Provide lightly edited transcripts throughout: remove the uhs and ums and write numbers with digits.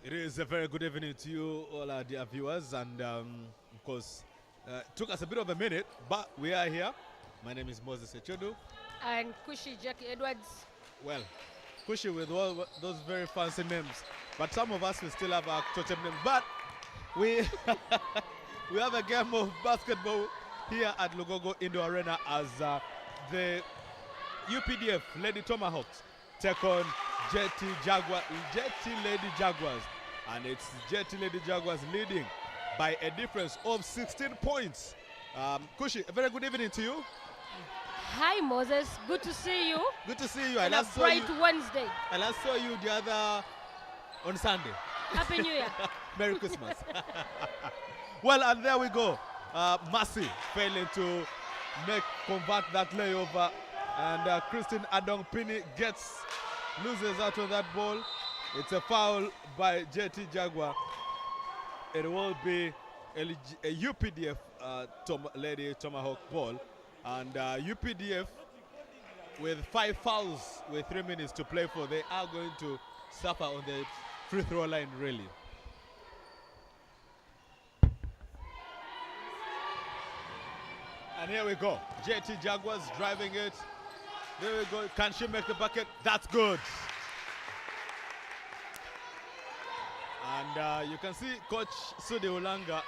It is a very good evening to you, all our dear viewers, and of course, it took us a bit of a minute, but we are here. My name is Moses Echodu. And Kushi Jackie Edwards. Well, Kushi with all those very fancy names, but some of us will still have our totem names. But we we have a game of basketball here at Lugogo Indoor Arena as the UPDF Lady Tomahawks take on Jetty Lady Jaguars, and it's Jetty Lady Jaguars leading by a difference of 16 points. Kushi, a very good evening to you. Hi Moses, good to see you. Good to see you. On a bright Wednesday. I last saw you the other on Sunday. Happy New Year. Merry Christmas. Well, and there we go. Mercy failing to convert that layover, and Christine Adong-Pini loses out on that ball. It's a foul by JT Jaguar. It will be a UPDF Lady Tomahawk ball, and UPDF with 5 fouls with 3 minutes to play for, they are going to suffer on the free throw line really. And here we go. JT Jaguars driving it. There we go. Can she make the bucket? That's good. And you can see Coach Sudi Ulanga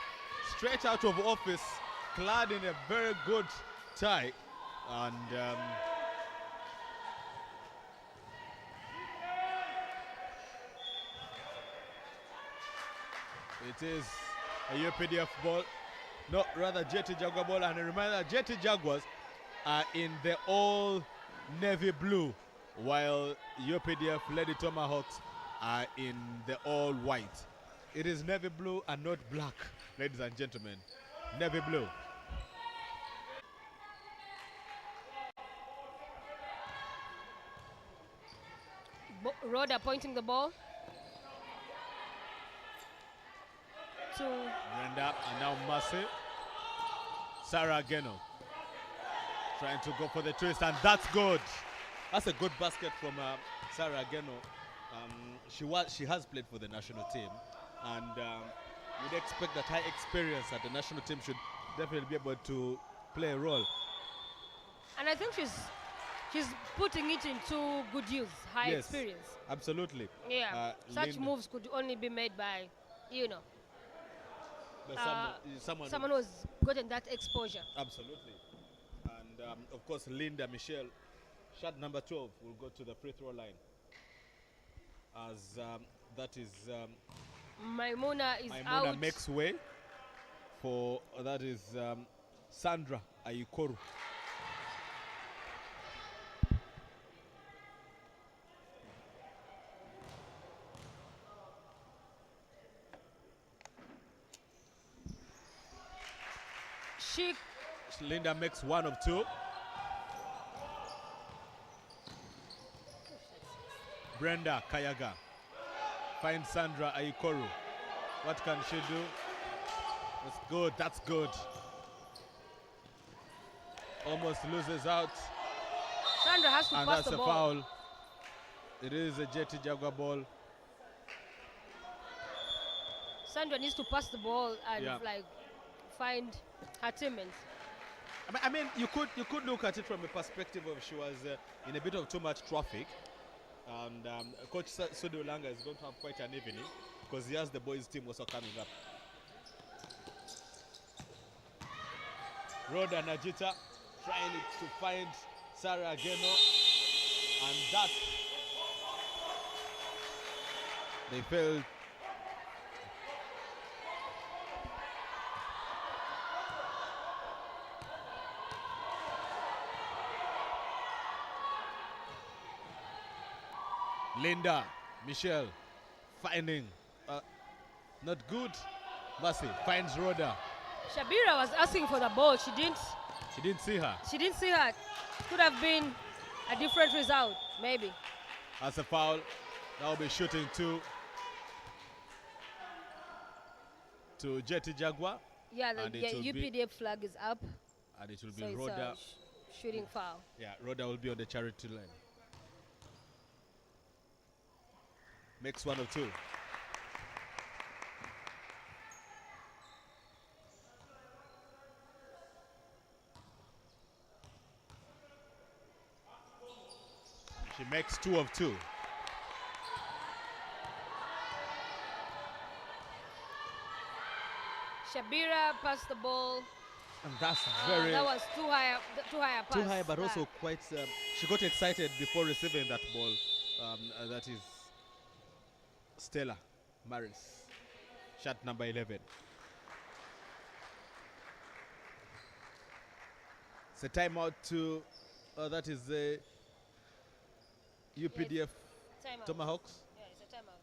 straight out of office, clad in a very good tie. And it is a UPDF ball. No, rather JT Jaguar ball. And a reminder, JT Jaguars are in the all navy blue, while UPDF Lady Tomahawks are in the all white. It is navy blue and not black, ladies and gentlemen. Navy blue. Rhoda pointing the ball to Brenda, and now Mercy. Sarah Geno trying to go for the twist, and that's good. That's a good basket from Sarah Geno. She has played for the national team, and you'd expect that high experience at the national team should definitely be able to play a role. And I think she's putting it into good use, high experience. Absolutely. Yeah, such moves could only be made by, someone who's gotten that exposure. Absolutely. And of course, Linda Michelle, shot number 12, will go to the free throw line. As that is Maimuna out. makes way for that is Sandra Ayikoru. Linda makes 1 of 2. Brenda Kayaga finds Sandra Ayikoru. What can she do? That's good. That's good. Almost loses out. Sandra has to and pass that's the a ball. Foul. It is a JT Jaguar ball. Sandra needs to pass the ball and find her teammates. I mean, you could look at it from a perspective of she was in a bit of too much traffic, and Coach Sudi Ulanga is going to have quite an evening because he has the boys' team also coming up. Rhoda Najita trying to find Sarah Geno, and that they failed. Linda Michelle finding not good. Mercy finds Rhoda. Shabira was asking for the ball. She didn't see her. She didn't see her. Could have been a different result, maybe. That's a foul. That will be shooting to Jetty Jaguar. Yeah, the UPDF flag is up. And it will so be Rhoda. Shooting foul. Yeah, Rhoda will be on the charity line. Makes 1 of 2. She makes 2 of 2. Shabira passed the ball. And that's very... that was too high, a pass. Too high, but also quite... she got excited before receiving that ball. That is Stella Maris. Shot number 11. It's a timeout to... that is the UPDF Tomahawks. Yeah, it's a timeout.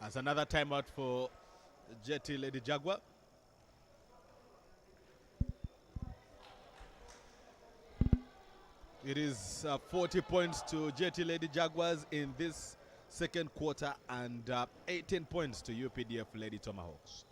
As another timeout for Jetty Lady Jaguar. It is 40 points to Jetty Lady Jaguars in this second quarter and 18 points to UPDF Lady Tomahawks.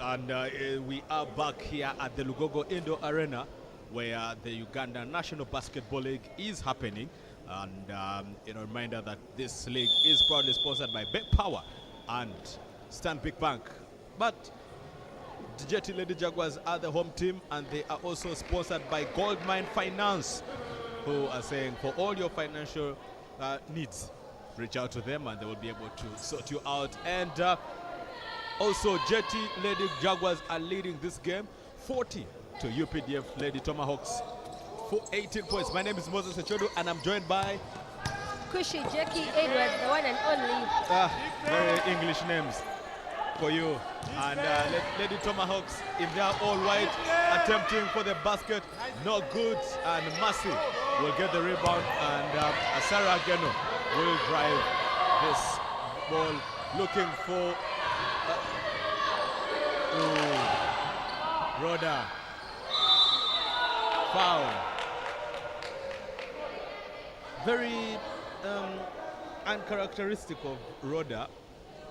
And we are back here at the Lugogo Indoor Arena where the Uganda National Basketball League is happening. And reminder that this league is proudly sponsored by Bet Power and Stanbic Bank. But the Jetty Lady Jaguars are the home team, and they are also sponsored by Goldmine Finance, who are saying for all your financial needs, reach out to them and they will be able to sort you out. And also, Jetty Lady Jaguars are leading this game 40 to UPDF Lady Tomahawks for 18 points. My name is Moses Echodo, and I'm joined by Kushi Jackie Edwards, the one and only. Very English names for you. And Lady Tomahawks, if they are all white, attempting for the basket, no good. And Massey will get the rebound, and Sarah Geno will drive this ball, looking for Rhoda. Foul. Very uncharacteristic of Rhoda.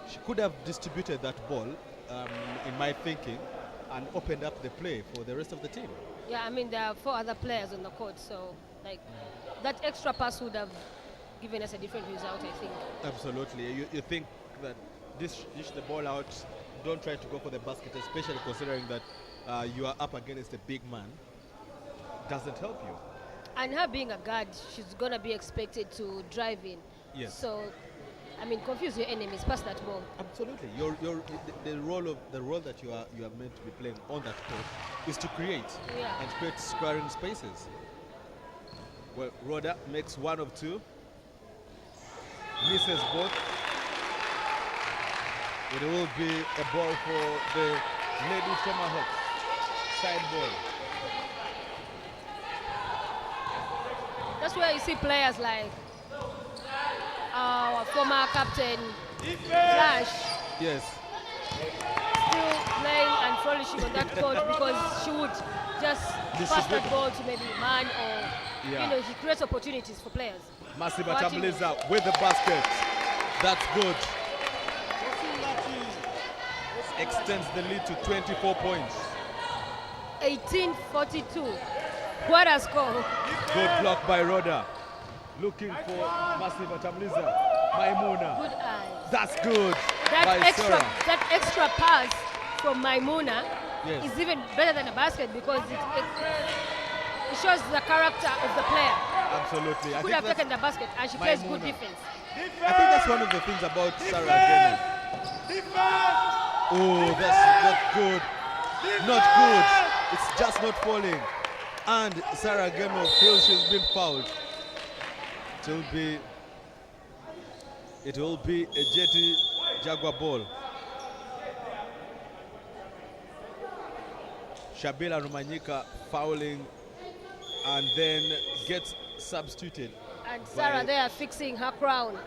She could have distributed that ball, in my thinking, and opened up the play for the rest of the team. Yeah, I mean, there are 4 other players on the court, so like that extra pass would have given us a different result, I think. Absolutely. You think that dish the ball out, don't try to go for the basket, especially considering that you are up against a big man. Doesn't help you. And her being a guard, she's going to be expected to drive in. Yes. So, I mean, confuse your enemies, pass that ball. Absolutely. The role that you are meant to be playing on that court is to create and create squaring spaces. Well, Rhoda makes 1 of 2, misses both. It will be a ball for the Lady Tomahawks. Side ball. That's where you see players like our former captain, Flash. Yes. Still playing and flourishing on that court because she would just pass that ball to maybe man, or she creates opportunities for players. Massive Batambliza with the basket. That's good. Extends the lead to 24 points. 18-42. What a score. Good block by Rhoda. Looking for Massive Batambliza. Maimuna. Good eyes. That's good. That extra pass from Maimuna is even better than a basket because it shows the character of the player. Absolutely. She could have taken the basket, and she plays good defense. I think that's one of the things about Sarah Geno. Oh, that's not good. Not good. It's just not falling. And Sarah Geno feels she's been fouled. It will be a Jetty Jaguar ball. Shabila Rumanyika fouling and then gets substituted. And Sarah there fixing her crown.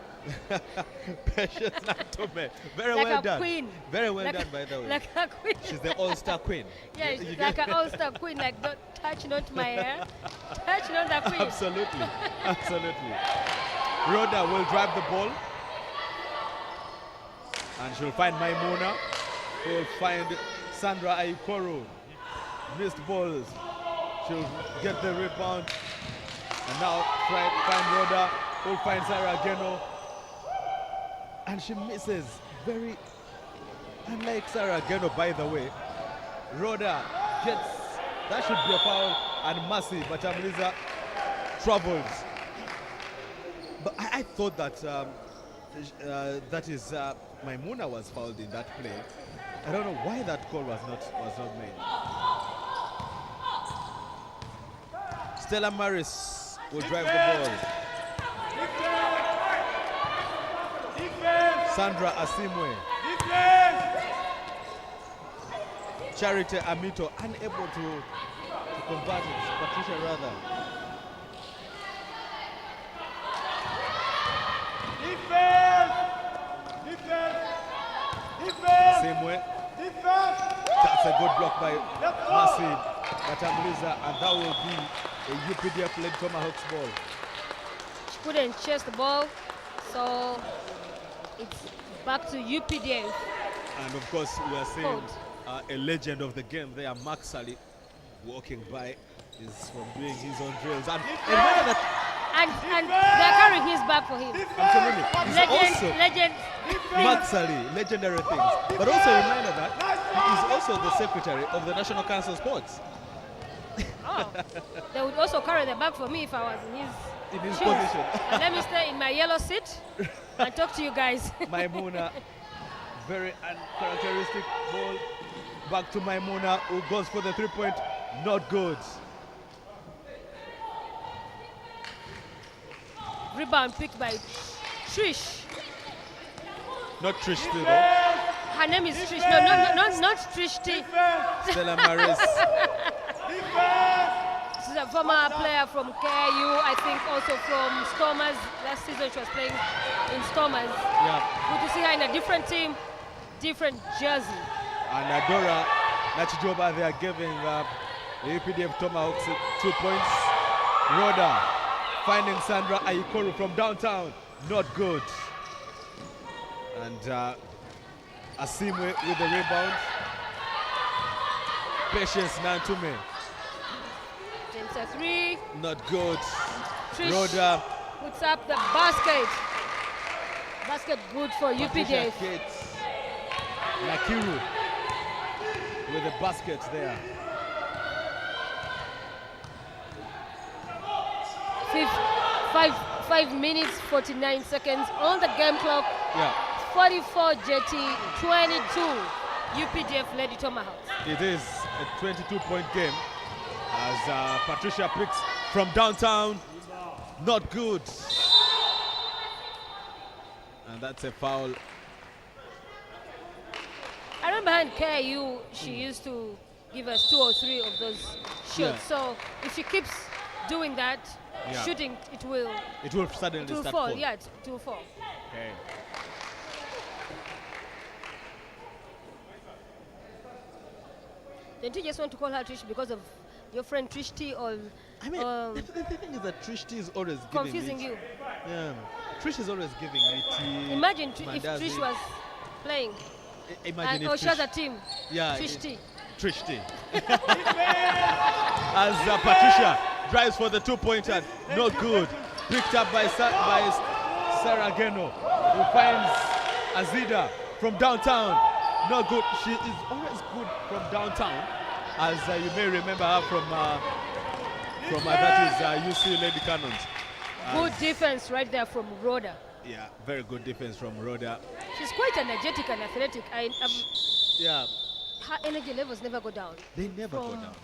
Patience Natome. Very like well a done. Queen. Very well done, by the way. Like a queen. She's the all-star queen. Yeah, she's like an all-star queen. Like, don't touch not my hair. Touch not the queen. Absolutely. Absolutely. Rhoda will drive the ball. And she'll find Maimuna. She'll find Sandra Aikoro. Missed balls. She'll get the rebound. And now find Rhoda. Will find Sarah Geno. And she misses. Very unlike Sarah Geno, by the way. Rhoda gets, that should be a foul, and Massey Batambliza travels. But I thought that Maimuna was fouled in that play. I don't know why that call was not made. Stella Maris will drive the ball. Sandra Asimwe. Charity Amito unable to convert it. Patricia rather. Asimwe. That's a good block by Massive Batambliza, and that will be a UPDF Lady Tomahawks ball. She couldn't chase the ball, so it's back to UPDF. And of course, we are seeing a legend of the game there, Mark Sally, walking by, is from doing his own drills. And remember that. And they're carrying his bag for him. Absolutely. Legend. Mark Sally, legendary things. But also a reminder that he is also the secretary of the National Council of Sports. Oh, they would also carry the bag for me if I was in his position. And let me stay in my yellow seat and talk to you guys. Maimuna, very uncharacteristic ball. Back to Maimuna, who goes for the 3-point. Not good. Rebound picked by Trish. Not Trish T though. Her name is Trish. No, not Trish T. Stella Maris. She's a former player from KU, I think also from Stormers. Last season she was playing in Stormers. Yeah. Good to see her in a different team, different jersey. And Adora Nachijoba, they are giving the UPDF Tomahawks 2 points. Rhoda finding Sandra Ayikoru from downtown. Not good. And Asimwe with the rebound. Patience Nantume. James a 3. Not good. Trish Rhoda puts up the basket. Basket good for UPDF. Nakiru with the basket there. 5 minutes, 49 seconds on the game clock. Yeah. 44 JT, 22 UPDF Lady Tomahawks. It is a 22-point game as Patricia picks from downtown. Not good. And that's a foul. I remember in KU, she used to give us 2 or 3 of those shots. Yeah. So if she keeps doing that, shooting, it will suddenly start fall. fall. Yeah, it will fall. Okay. Don't you just want to call her Trish because of your friend Trish T, or I mean, the thing is that Trish T is always confusing you? Yeah. Trish is always giving me T. Imagine if Trish was playing. Imagine or if she has a team. Yeah. Trish T. Trish T. As Patricia drives for the 2-pointer, not good. Picked up by Sarah Geno, who finds Azida from downtown. Not good. She is always good from downtown, as you may remember her from that is UC Lady Cannons. Good defense right there from Rhoda. Yeah, very good defense from Rhoda. She's quite energetic and athletic. Yeah. Her energy levels never go down. They never go down.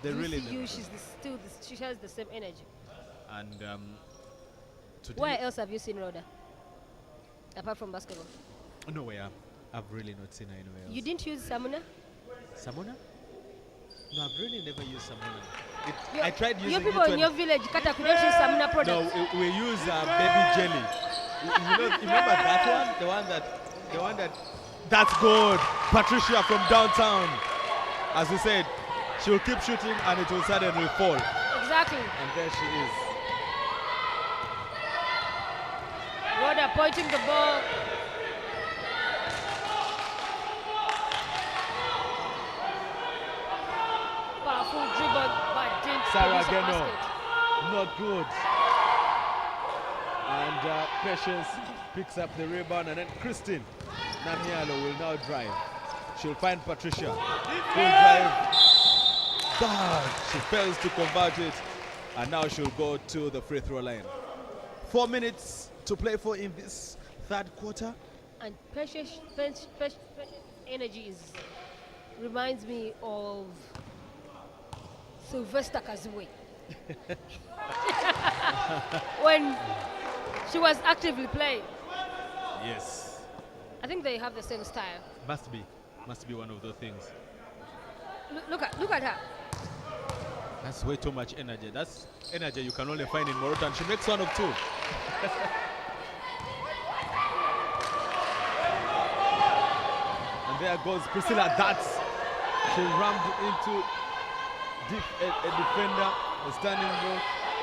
They really never. She has the same energy. And today, where else have you seen Rhoda? Apart from basketball? Nowhere. I've really not seen her anywhere else. You didn't use Samuna? Samuna? No, I've really never used Samuna. I tried using it. You people in your village, Kata, couldn't use Samuna products? No, we use baby jelly. You remember that one? The one that. That's good. Patricia from downtown. As we said, she will keep shooting and it will suddenly fall. Exactly. And there she is. Rhoda pointing the ball. Powerful dribble, but didn't Sarah produce a Geno. basket. Not good. And Patience picks up the rebound, and then Christine Namialo will now drive. She'll find Patricia. Full drive. But she fails to convert it, and now she'll go to the free throw line. 4 minutes to play for in this third quarter. And Patience energy reminds me of Sylvester Kazue. When she was actively playing. Yes. I think they have the same style. Must be one of those things. Look at her. That's way too much energy. That's energy you can only find in Morocco, and she makes 1 of 2. And there goes Priscilla. She rammed into a defender, a standing ball,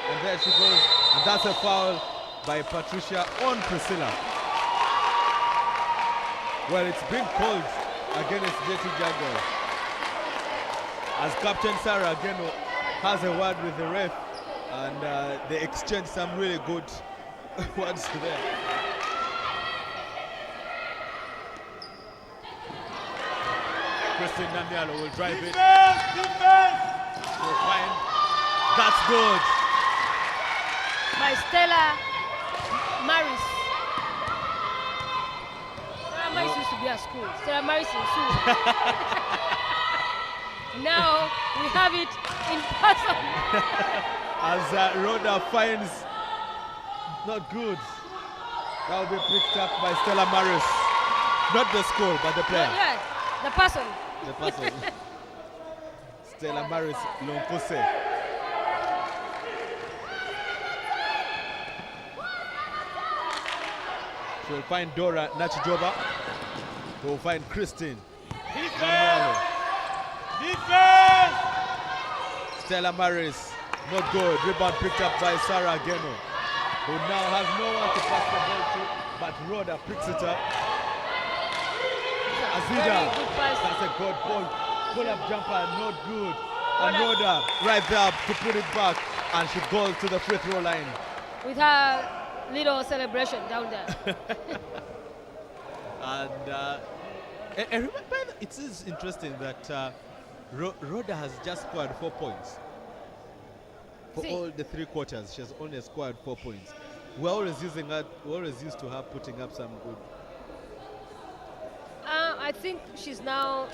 and there she goes. And that's a foul by Patricia on Priscilla. Well, it's been called against JT Jaguars. As Captain Sarah Geno has a word with the ref, and they exchange some really good words there. Christine Namialo will drive it. Defense! Will find. That's good. By Stella Maris. Stella Maris used to be at school. Stella Maris in school. Now we have it in person. As Rhoda finds not good. That will be picked up by Stella Maris. Not the school, but the player. Yeah, the person. The person. Stella Maris Lonkose. She'll find Dora Nachijoba. We'll find Christine. Defense! Defense! Stella Maris, not good. Rebound picked up by Sarah Geno, who now has no one to pass the ball to, but Rhoda picks it up. Azida, Very good pass. that's a good ball. Pull-up jumper, not good. And Rhoda right there to put it back, and she goes to the free throw line. With her little celebration down there. And remember, it is interesting that Rhoda has just scored 4 points. For all the 3 quarters, she has only scored 4 points. We're always using her. We're always used to her putting up some good. I think she's now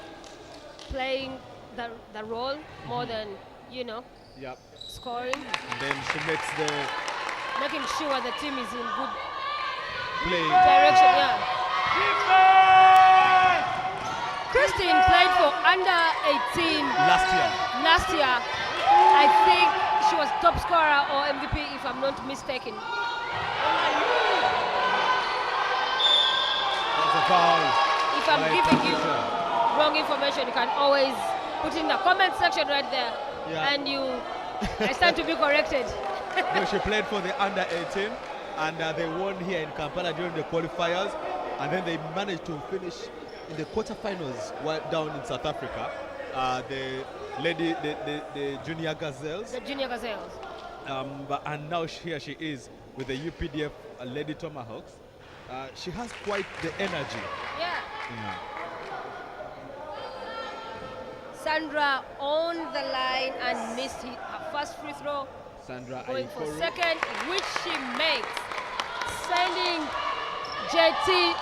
playing the role more than, Yep. scoring, And then she makes the making sure the team is in good play. direction. Yeah. Defense! Christine played for under 18 Last year. I think she was top scorer or MVP if I'm not mistaken. That's a foul. If I'm by giving you Patricia. wrong information, you can always put in the comment section right there, Yeah. and I stand to be corrected. No, she played for the under 18, and they won here in Kampala during the qualifiers, and then they managed to finish in the quarterfinals down in South Africa. The junior gazelles, The junior gazelles. and now here she is with the UPDF Lady Tomahawks. She has quite the energy. Yeah. Yeah. Sandra on the line and missed her first free throw, Sandra going for Aikoro. second, which she makes, sending JT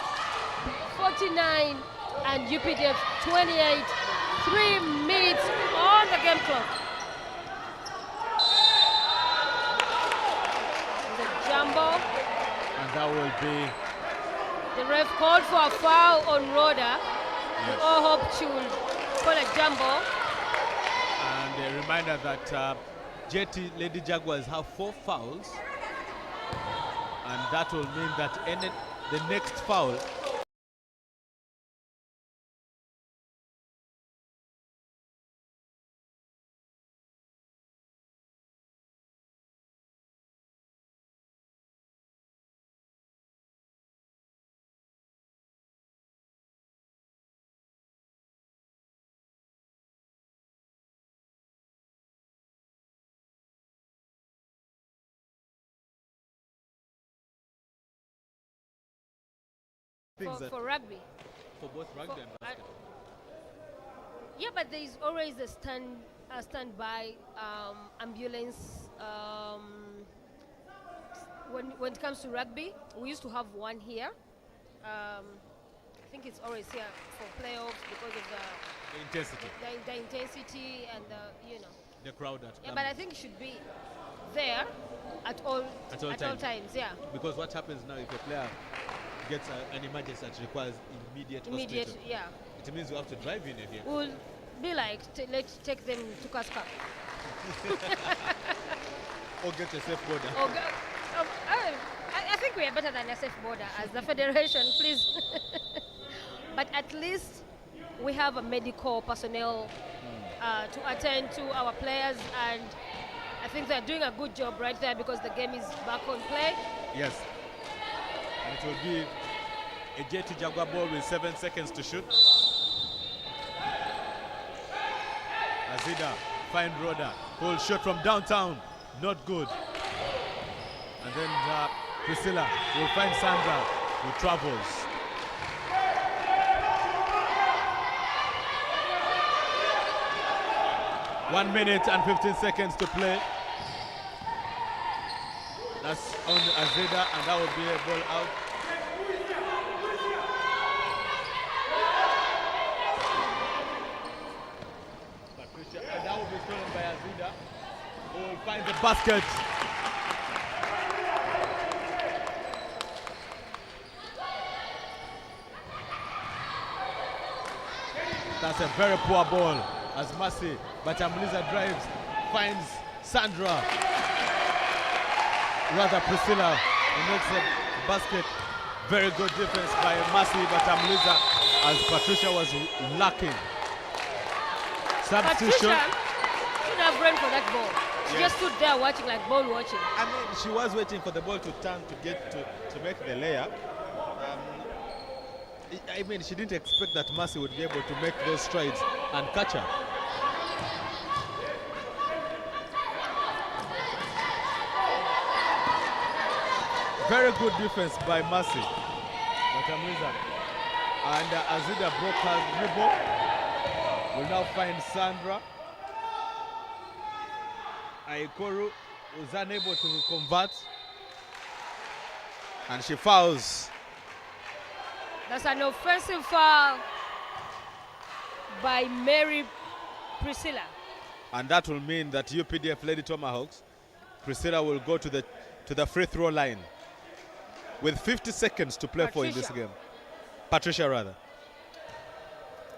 49 and UPDF 28. 3 minutes on the game clock. The jumbo. And that will be The ref called for a foul on Rhoda. We all hope she will call a jumbo. and a reminder that JT Lady Jaguars have 4 fouls, and that will mean that the next foul things that For rugby. for both rugby and basketball. Yeah, but there is always a standby ambulance. When it comes to rugby, we used to have one here. I think it's always here for playoffs because of The intensity, the intensity and the crowd that Yeah, comes. but I think it should be there at all times. Yeah, Because what happens now if a player gets an emergency that requires immediate hospital, Yeah. it means you have to drive in here. We'll be like, let's take them to Casca. Or get a safe border. I think we are better than a safe border as the federation, please. But at least we have a medical personnel to attend to our players, and I think they're doing a good job right there because the game is back on play. Yes. And it will be a JT Jaguar ball with 7 seconds to shoot. Azida find Roda. Pull shot from downtown. Not good. And then Priscilla will find Sandra who travels. One minute and 15 seconds to play. That's on Azida, and that will be a ball out. Patricia, and that will be stolen by Azida, who will find the basket. That's a very poor ball as Mercy, but Amliza drives, finds Sandra. Rather Priscilla, who makes a basket. Very good defense by Mercy, but Amliza, as Patricia was lacking. Substitution. Patricia should have run for that ball. She just stood there watching, like ball watching. I mean, she was waiting for the ball to turn to get to make the layup. I mean, she didn't expect that Mercy would be able to make those strides and catch her. Very good defense by Mercy. But Amliza and Azida broke her dribble. Will now find Sandra. Aikoru was unable to convert. And she fouls. That's an offensive foul by Mary Priscilla. And that will mean that UPDF Lady Tomahawks, Priscilla will go to the free throw line with 50 seconds to play for in this game. Patricia, rather.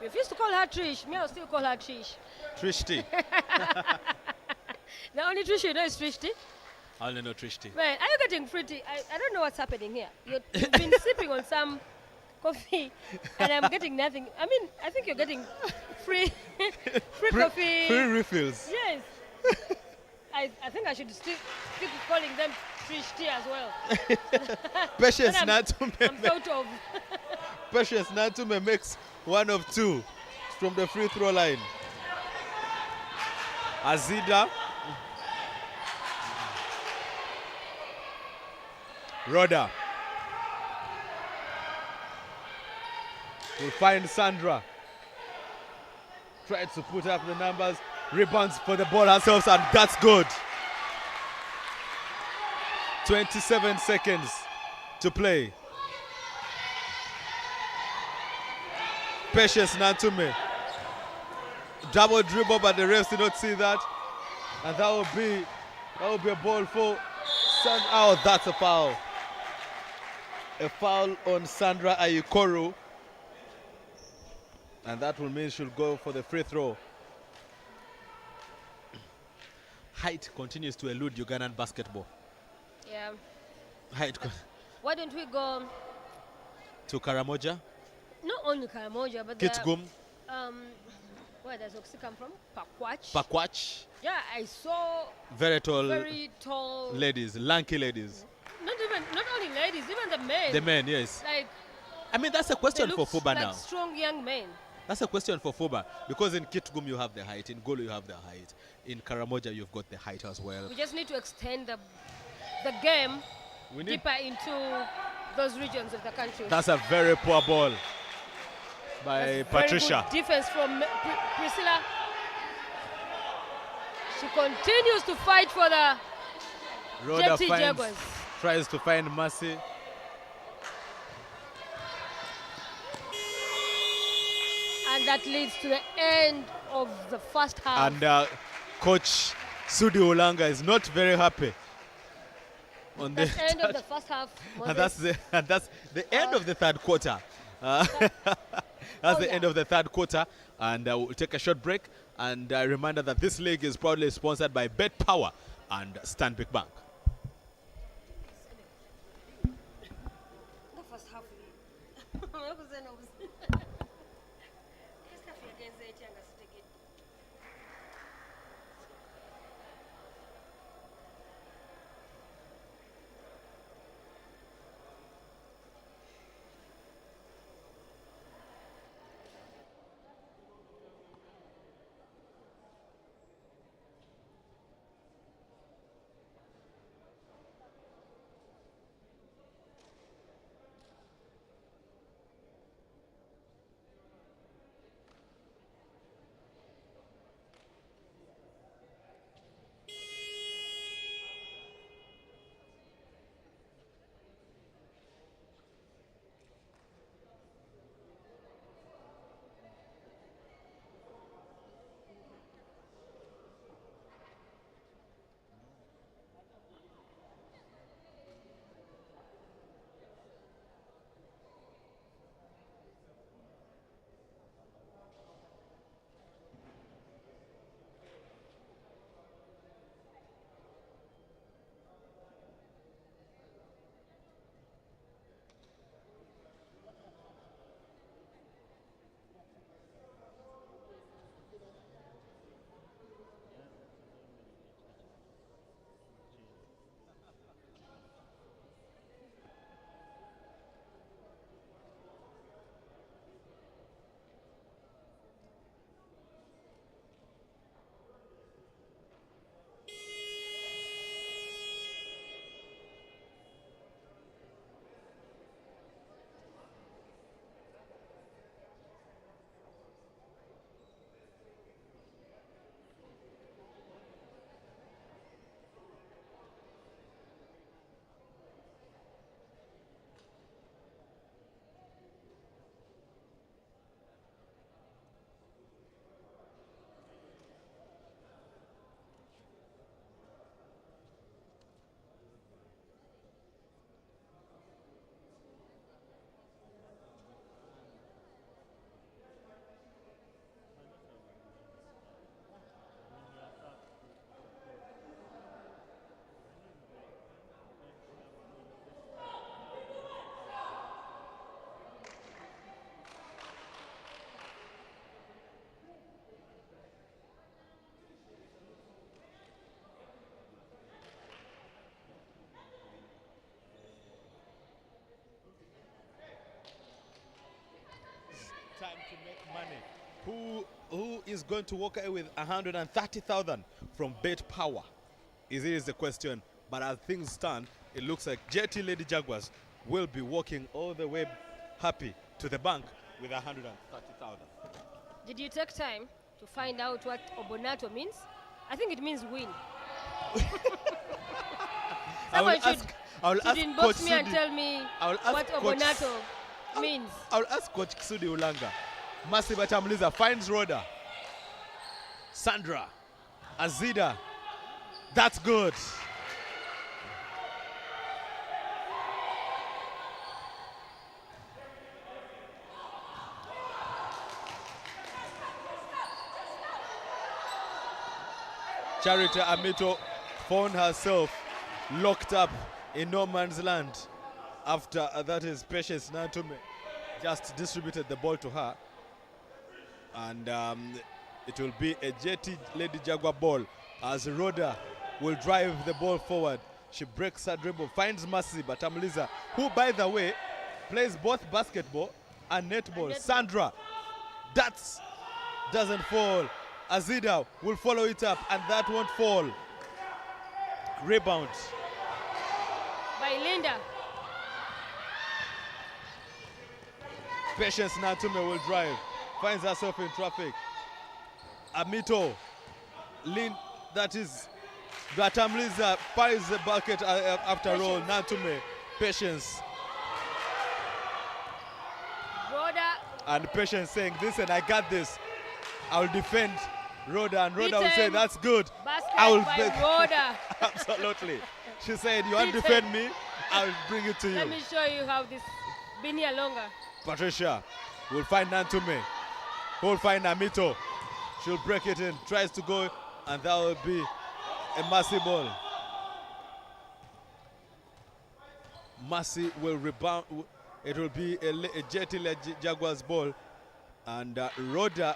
We refuse to call her Trish. Me, I'll still call her Trish. Trish T. The only Trish you know is Trish T. I only know Trish T. Man, are you getting free tea? I don't know what's happening here. You've been sipping on some coffee, and I'm getting nothing. I mean, I think you're getting free coffee. Free refills. Yes. I think I should still keep calling them Trish Tea as well. Patience I'm Natume. out of. Patience Natume makes one of two from the free throw line. Azida. Roda. Will find Sandra. Tries to put up the numbers. Rebounds for the ball herself, and that's good. 27 seconds to play. Patience Nantume. Double dribble, but the refs did not see that. And that will be a ball for Sandra. Oh, that's a foul. A foul on Sandra Ayikoru. And that will mean she'll go for the free throw. Height continues to elude Ugandan basketball. Yeah. Height. Why don't we go To Karamoja, not only Karamoja, but Kitgum, where does Oxy come from? Pakwach. Pakwach. Yeah, I saw Very tall ladies, lanky ladies. Not only ladies, even the men. The men, yes. Like, I mean, that's a they question for looked FUBA like now. strong young men. That's a question for FUBA, because in Kitgum you have the height, in Golo you have the height, in Karamoja you've got the height as well. We just need to extend the game We need. deeper into those regions of the country. That's a very poor ball by That's Patricia. Very good defense from Priscilla. She continues to fight for the Rhoda Jetty Jaguars. tries to find Mercy. And that leads to the end of the first half. And Coach Sudi Ulanga is not very happy. On That's the end of the first half. and that's the end of the third quarter. That's the end of the third quarter, and we'll take a short break. And a reminder that this league is proudly sponsored by Bet Power and Stanbic Bank. The first half. to make money. Who is going to walk away with 130,000 from Bet Power? Is the question. But as things stand, it looks like JT Lady Jaguars will be walking all the way happy to the bank with 130,000. Did you take time to find out what Obonato means? I think it means win. Someone should inbox me and tell me what Obonato means. I'll ask Coach Kisudi Ulanga. Masi Batamliza finds Rhoda. Sandra. Azida. That's good. Charity Amito found herself locked up in no man's land after that is Patience Nantume just distributed the ball to her. And it will be a JT Lady Jaguar ball as Rhoda will drive the ball forward. She breaks her dribble, finds Mercy Batamliza, who, by the way, plays both basketball and netball. Sandra, that doesn't fall. Azida will follow it up, and that won't fall. Rebound. By Linda. Patience Natume will drive. Finds herself in traffic. Amito. That is Batamliza fires the bucket after all. Natume. Patience. Rhoda. And Patience saying, listen, I got this. I'll defend Rhoda, and Rhoda will say, that's good. I will by Rhoda. Absolutely. She said, you want to defend me? I'll bring it to you. Let me show you how this been here longer. Patricia will find Nantume. Who will find Amito. She'll break it in, tries to go, and that will be a Mercy ball. Mercy will rebound. It will be a JT Jaguars ball. And Rhoda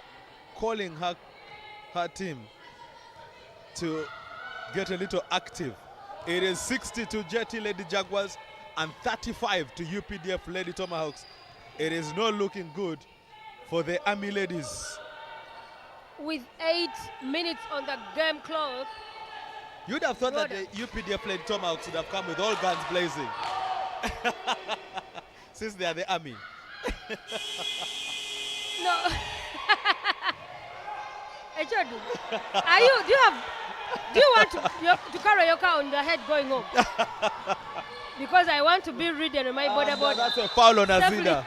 calling her team to get a little active. It is 60 to JT Lady Jaguars and 35 to UPDF Lady Tomahawks. It is not looking good for the Army ladies. With 8 minutes on the game clock, you'd have thought that the UPDF Lady Tomahawks would have come with all guns blazing. Since they are the Army. No. Do you want to carry your car on the head going home? Because I want to be reading on my border. That's a foul on Azida.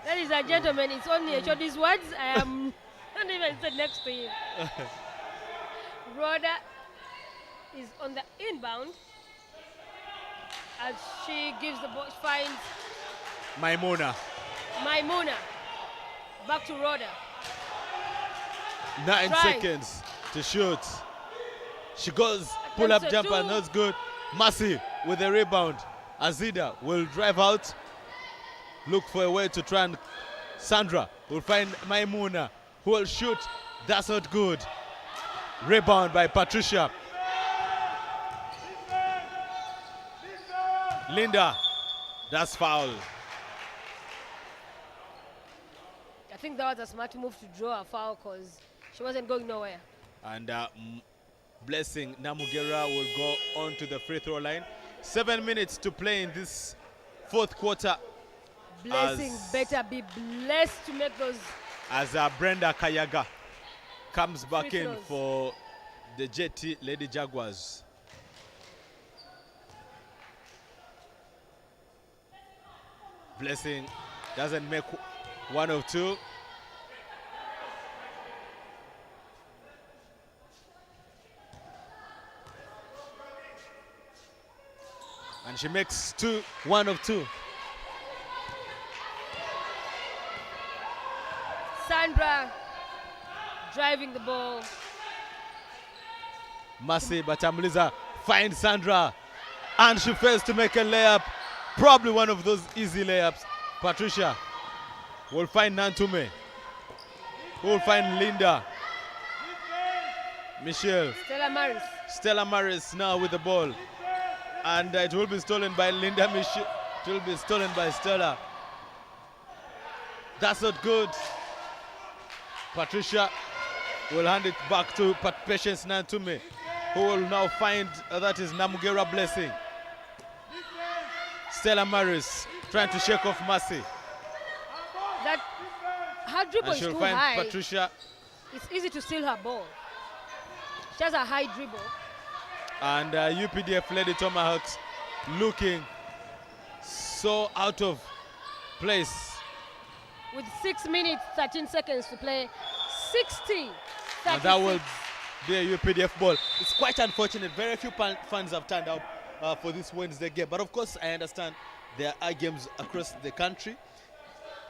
Ladies and gentlemen, it's only these words. I am not even sit next to him. Rhoda is on the inbound as she gives the ball, finds Maimuna. Back to Rhoda. 9 seconds to shoot. She goes pull-up jumper, and that's good. Mercy with the rebound. Azida will drive out. Look for a way to try and Sandra will find Maimuna, who will shoot. That's not good. Rebound by Patricia. Linda, that's foul. I think that was a smart move to draw a foul because she wasn't going nowhere. And Blessing Namugera will go on to the free throw line. 7 minutes to play in this fourth quarter. Blessing better be blessed to make those. As Brenda Kayaga comes back in for the JT Lady Jaguars. Blessing doesn't make one of two. And she makes one of two. Sandra driving the ball. Mercy Batamliza finds Sandra. And she fails to make a layup. Probably one of those easy layups. Patricia will find Nantume. Who will find Linda. Michelle. Stella Maris now with the ball. And it will be stolen by Linda It will be stolen by Stella. That's not good. Patricia will hand it back to Patience Nantume, who will now find that is Namugera Blessing. Stella Maris trying to shake off Mercy. That her dribble And is she'll too find high. Patricia. It's easy to steal her ball. She has a high dribble. And UPDF Lady Tomahawks looking so out of place. With 6 minutes, 13 seconds to play, 60. And that will be a UPDF ball. It's quite unfortunate. Very few fans have turned out for this Wednesday game. But of course, I understand there are games across the country.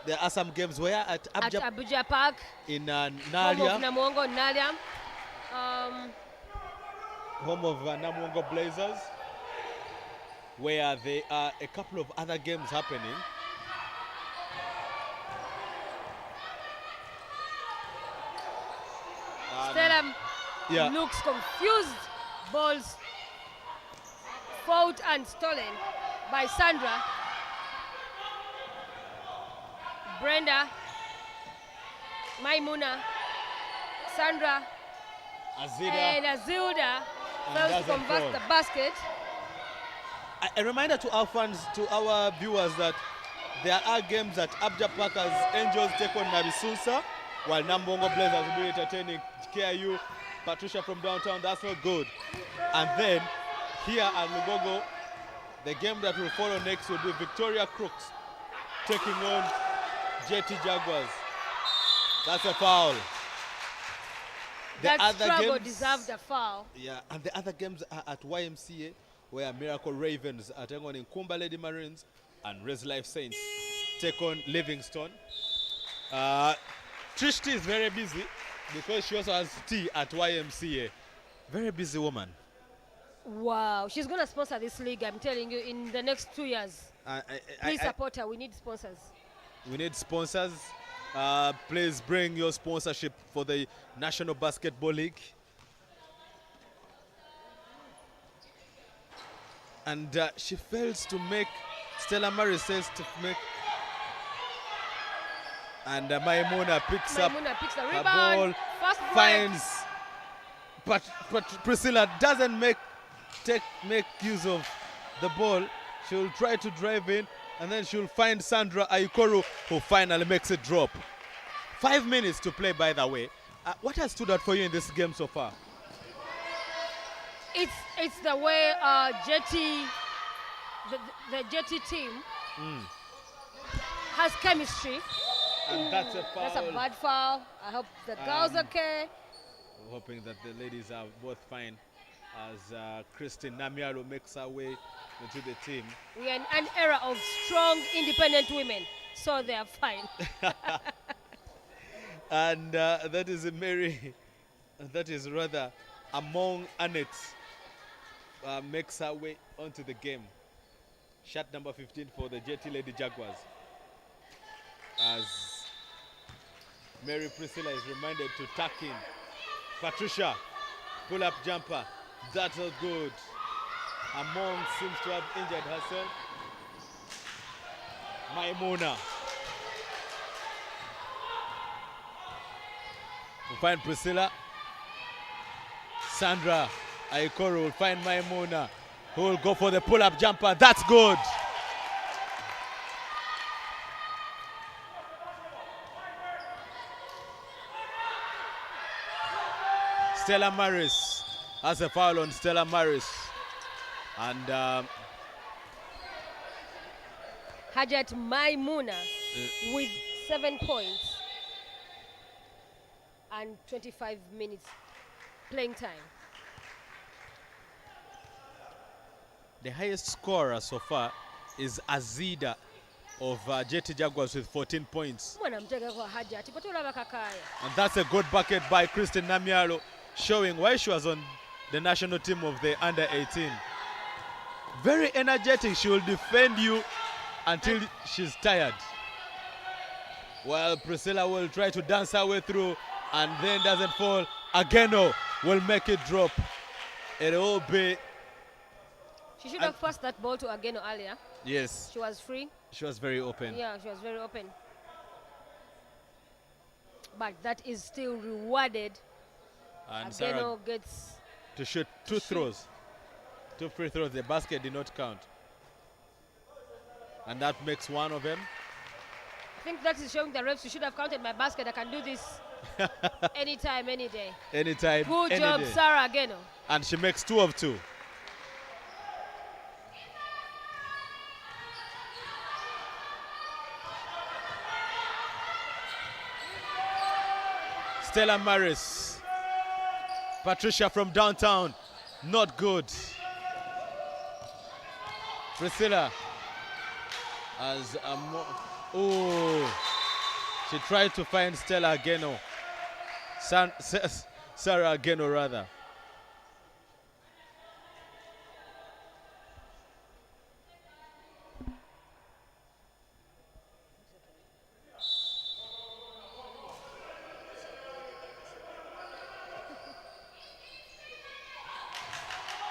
There are some games where at Abuja Park, in home of Nalia, Namongo, Nalia. home of Namungo Blazers, where there are a couple of other games happening. Stella looks confused. Balls fought and stolen by Sandra. Brenda, Maimuna, Sandra, and Azilda fails to convert the basket. A reminder to our fans, to our viewers, that there are games at Abja Park as Angels take on Nabisunsa, while Nambongo Blazers will be entertaining KIU, Patricia from downtown. That's not good. And then here at Lugogo, the game that will follow next will be Victoria Crooks taking on JT Jaguars. That's a foul. That struggle deserved a foul. Yeah, and the other games are at YMCA, where Miracle Ravens are taking on Nkumba Lady Marines, and Res Life Saints take on Livingstone. Trish T is very busy because she also has tea at YMCA. Very busy woman. Wow, she's going to sponsor this league, I'm telling you, in the next 2 years. Please support her. We need sponsors. We need sponsors. Please bring your sponsorship for the National Basketball League. And she fails to make, Stella Murray says to make, and Maimuna picks up picks the the rebound. ball, Fast break. finds, but Priscilla doesn't make use of the ball. She'll try to drive in, and then she'll find Sandra Aikoru, who finally makes it drop. 5 minutes to play, by the way. What has stood out for you in this game so far? It's the way Jetty, the Jetty team has chemistry. And that's a foul. That's a bad foul. I hope the girls okay. We're hoping that the ladies are both fine as Christine Namiaro makes her way into the team. We are in an era of strong, independent women, so they are fine. And that is Mary, that is rather Among Annette makes her way onto the game. Shot number 15 for the JT Lady Jaguars. As Mary Priscilla is reminded to tuck in. Patricia, pull up jumper. That's not good. Among seems to have injured herself. Maimuna. We'll find Priscilla. Sandra Aikoru will find Maimuna, who will go for the pull-up jumper. That's good. Stella Maris has a foul on Stella Maris. And Hajat Maimuna with 7 points and 25 minutes playing time. The highest scorer so far is Azida of JT Jaguars with 14 points. And that's a good bucket by Christine Namiaro, showing why she was on the national team of the under-18. Very energetic. She will defend you until she's tired. While Priscilla will try to dance her way through and then doesn't fall. Ageno will make it drop. It will be She should have passed that ball to Ageno earlier. Yes, She was free. she was very open. Yeah, she was very open. But that is still rewarded. And Sarah Ageno gets to shoot two throws. Two free throws. The basket did not count. And that makes one of them. I think that is showing the refs you should have counted my basket. I can do this anytime, any day. Anytime, Good any job, day. Sarah Ageno. And she makes 2 of 2. Stella Maris. Patricia from downtown. Not good. Priscilla. As a she tried to find Stella Ageno. Sarah Ageno, rather.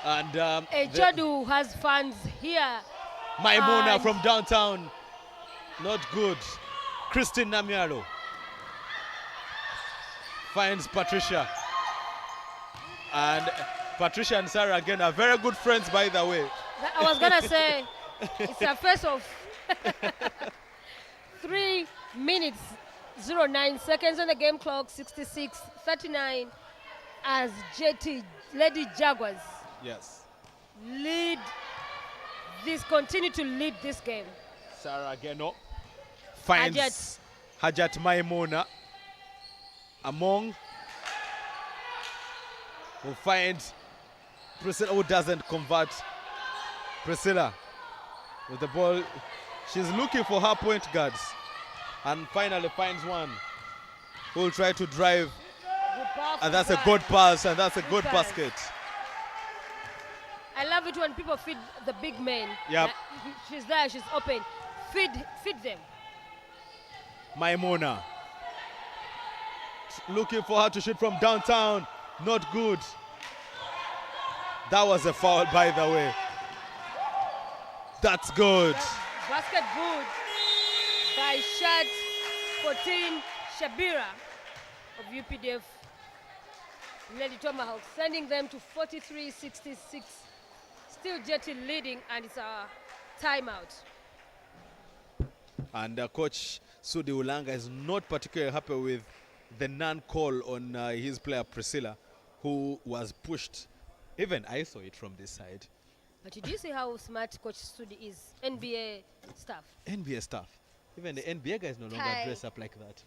And Ejadu has fans here. Maimuna and from downtown. Not good. Christine Namiaro finds Patricia. And Patricia and Sarah again are very good friends, by the way. I was gonna say it's a face of 3 minutes 09 seconds on the game clock, 66-39 as Lady Jaguars Yes. continue to lead this game. Sarah Ageno finds Hajat Maimuna among who finds Priscilla, who doesn't convert. Priscilla with the ball. She's looking for her point guards and finally finds one who will try to drive. And that's a good pass, and that's a good pass. basket. I love it when people feed the big men. Yep. She's there, she's open. Feed them. Maimuna looking for her to shoot from downtown. Not good. That was a foul, by the way. That's good. Basket good by shot 14 Shabira of UPDF Lady Tomahawk, sending them to 43-66. Still Jetty leading, and it's a timeout. And Coach Sudi Ulanga is not particularly happy with the non-call on his player Priscilla, who was pushed. Even I saw it from this side. But did you see how smart Coach Sudi is? NBA staff. NBA staff. Even the NBA guys no longer Tie. dress up like that.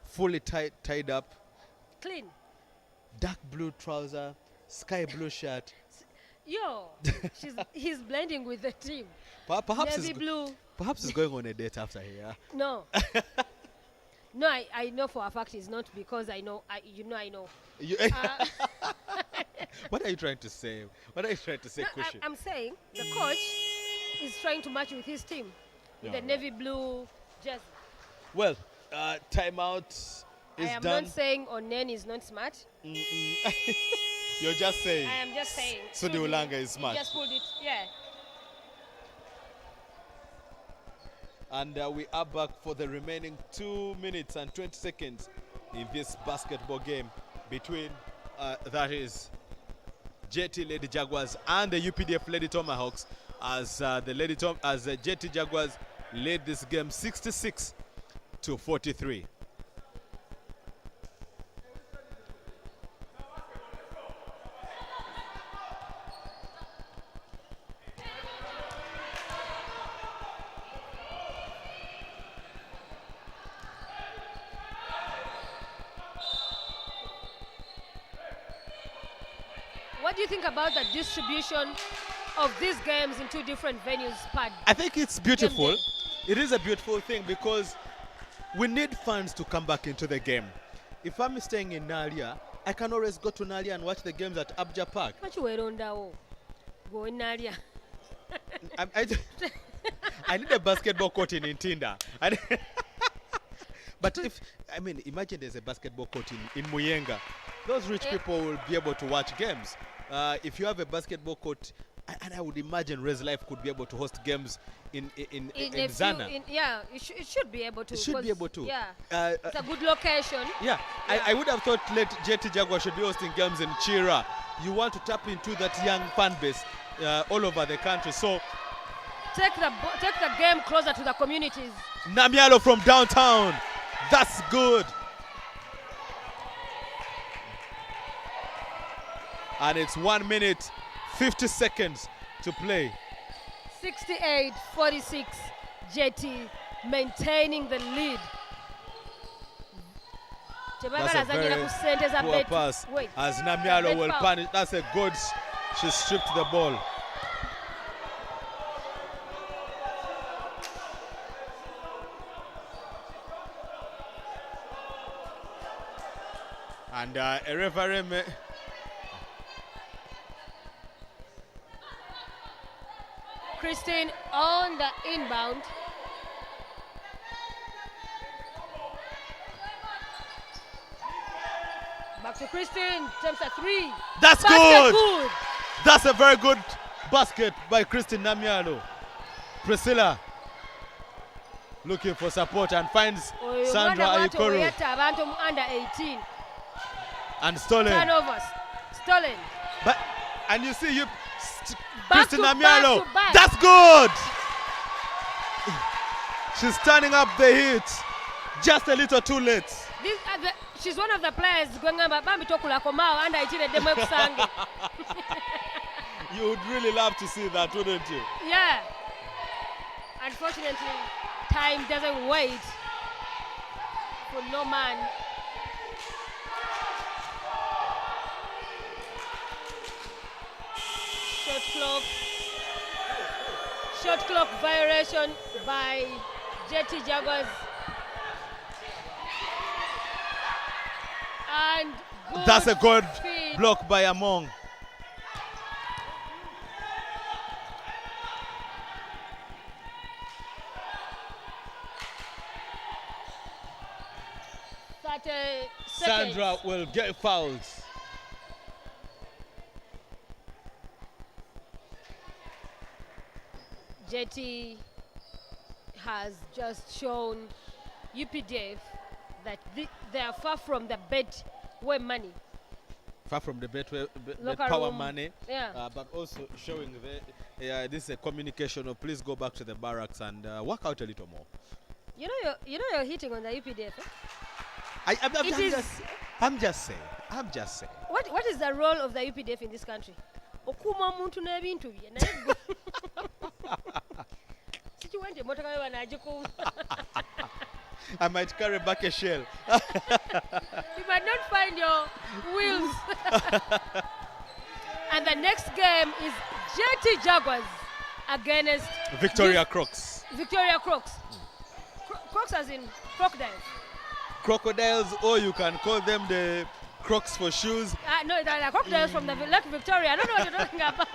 Fully tied up. Clean. Dark blue trouser, sky blue shirt. Yo, he's blending with the team. Perhaps Navy blue. Perhaps he's going on a date after here. No. No, I know for a fact it's not because I know. I know. What are you trying to say? What are you trying to say, No, Kushi? I'm saying the coach is trying to match with his team. With Yeah. the navy blue jersey. Well, timeout I is am done. not saying Onen is not smart. You're just saying. I am just saying. Sudi Ulanga is smart. He just pulled it. Yeah. And we are back for the remaining 2 minutes and 20 seconds in this basketball game between, that is, JT Lady Jaguars and the UPDF Lady Tomahawks, as the JT Jaguars led this game 66-43. What do you think about the distribution of these games in 2 different venues, Pad? I think it's beautiful. Game It is a beautiful thing because we need fans to come back into the game. If I'm staying in Nalia, I can always go to Nalia and watch the games at Abja Park. Go in area. I need a basketball court in Ntinda. But imagine there's a basketball court in Muyenga. Those rich people will be able to watch games. if you have a basketball court, and I would imagine Res Life could be able to host games in a Zana. Yeah, it should be able to. It should be 'cause, able to. Yeah, Uh, it's a good location. Yeah, I would have thought JT Jaguar should be hosting games in Chira. You want to tap into that young fan base all over the country. So Take the game closer to the communities. Namialo from downtown. That's good. And it's 1 minute, 50 seconds to play. 68-46, JT maintaining the lead. That's a very poor pass. Wait. As Namialo Red will foul. punish. That's a good. She stripped the ball. And a referee Christine on the inbound. Back to Christine, attempts a three. That's Basket good. That's a very good basket by Christine Namialo. Priscilla looking for support and finds Sandra Ayikoro. Abantu under 18. And stolen. Turnovers. Stolen. But and you see Back Christine to Namialo. back to back. That's good. She's turning up the heat. Just a little too late. She's one of the players going on bambi tokula komao under 18 demo kusange. You would really love to see that, wouldn't you? Yeah. Unfortunately, time doesn't wait for no man. Shot clock violation by JT Jaguars. And That's a good feed. block by Among. Sandra will get fouls. JT has just shown UPDF that they are far from the bet where money. Far from the bet Locker power room. money, Yeah. but also showing this is a communication of please go back to the barracks and work out a little more. You know you're hitting on the UPDF. Eh? I'm just saying. What is the role of the UPDF in this country? Okuma omuntu n'ebintu bye naye gwe. Sikiwanje emotoka yo banagikuba. I might carry back a shell. You might not find your wheels. And the next game is JT Jaguars against Victoria Crocs. Victoria Crocs. Crocs as in crocodiles. Crocodiles, or you can call them the Crocs for shoes. No, they're crocodiles from the Lake Victoria. I don't know what you're talking about.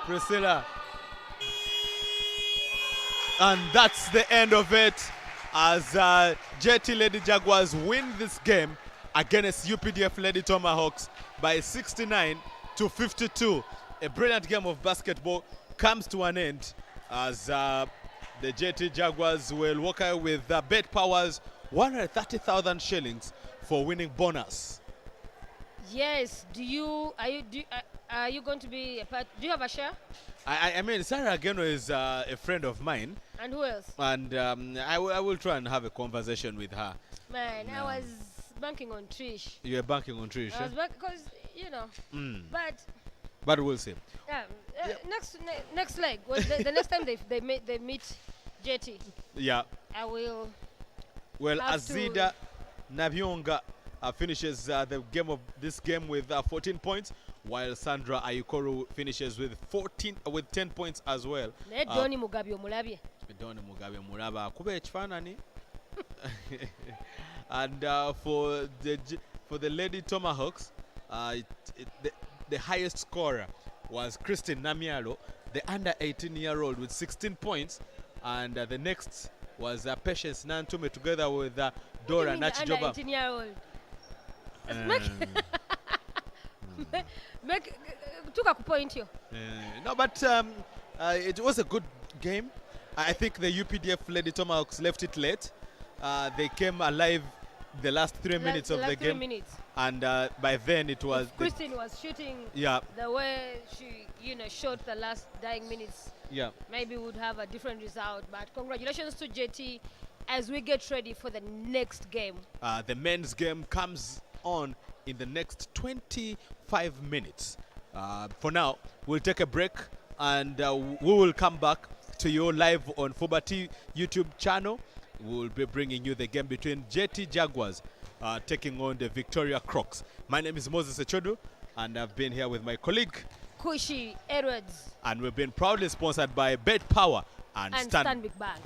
Priscilla. And that's the end of it as JT Lady Jaguars win this game against UPDF Lady Tomahawks by 69-52. A brilliant game of basketball comes to an end as the JT Jaguars will walk out with Bet Powers 130,000 shillings for winning bonus. Yes. Are you going to be a part? Do you have a share? I mean, Sarah Ageno is a friend of mine. And who else? And I will try and have a conversation with her. Man, I was banking on Trish. You're banking on Trish? I was banking because, But we'll see. Next leg. The next time they meet JT. Yeah. I will. Well, have Azida Nabyonga finishes this game with 14 points, while Sandra Ayikoro finishes with 10 points as well. Doni Mugabe omulabye. Doni Mugabe mulaba kuba ekifaananyi. And for the Lady Tomahawks, the highest scorer was Christine Namialo, the under 18-year-old with 16 points, and the next was Patience Nantume together with Dora Nachijoba. Under 18-year-old. Make took a point here. No, but it was a good game. I think the UPDF Lady Tomahawks left it late. They came alive the last 3 minutes of the game. 3 minutes. And by then it was... If Christine was shooting Yeah. the way she, shot the last dying minutes, Yeah. maybe we would have a different result. But congratulations to JT as we get ready for the next game. The men's game comes on in the next 25 minutes. For now, we'll take a break and we will come back to you live on Fubati YouTube channel. We'll be bringing you the game between JT Jaguars taking on the Victoria Crocs. My name is Moses Echodu, and I've been here with my colleague Kushi Edwards and we've been proudly sponsored by Bet Power and Stanbic Bank.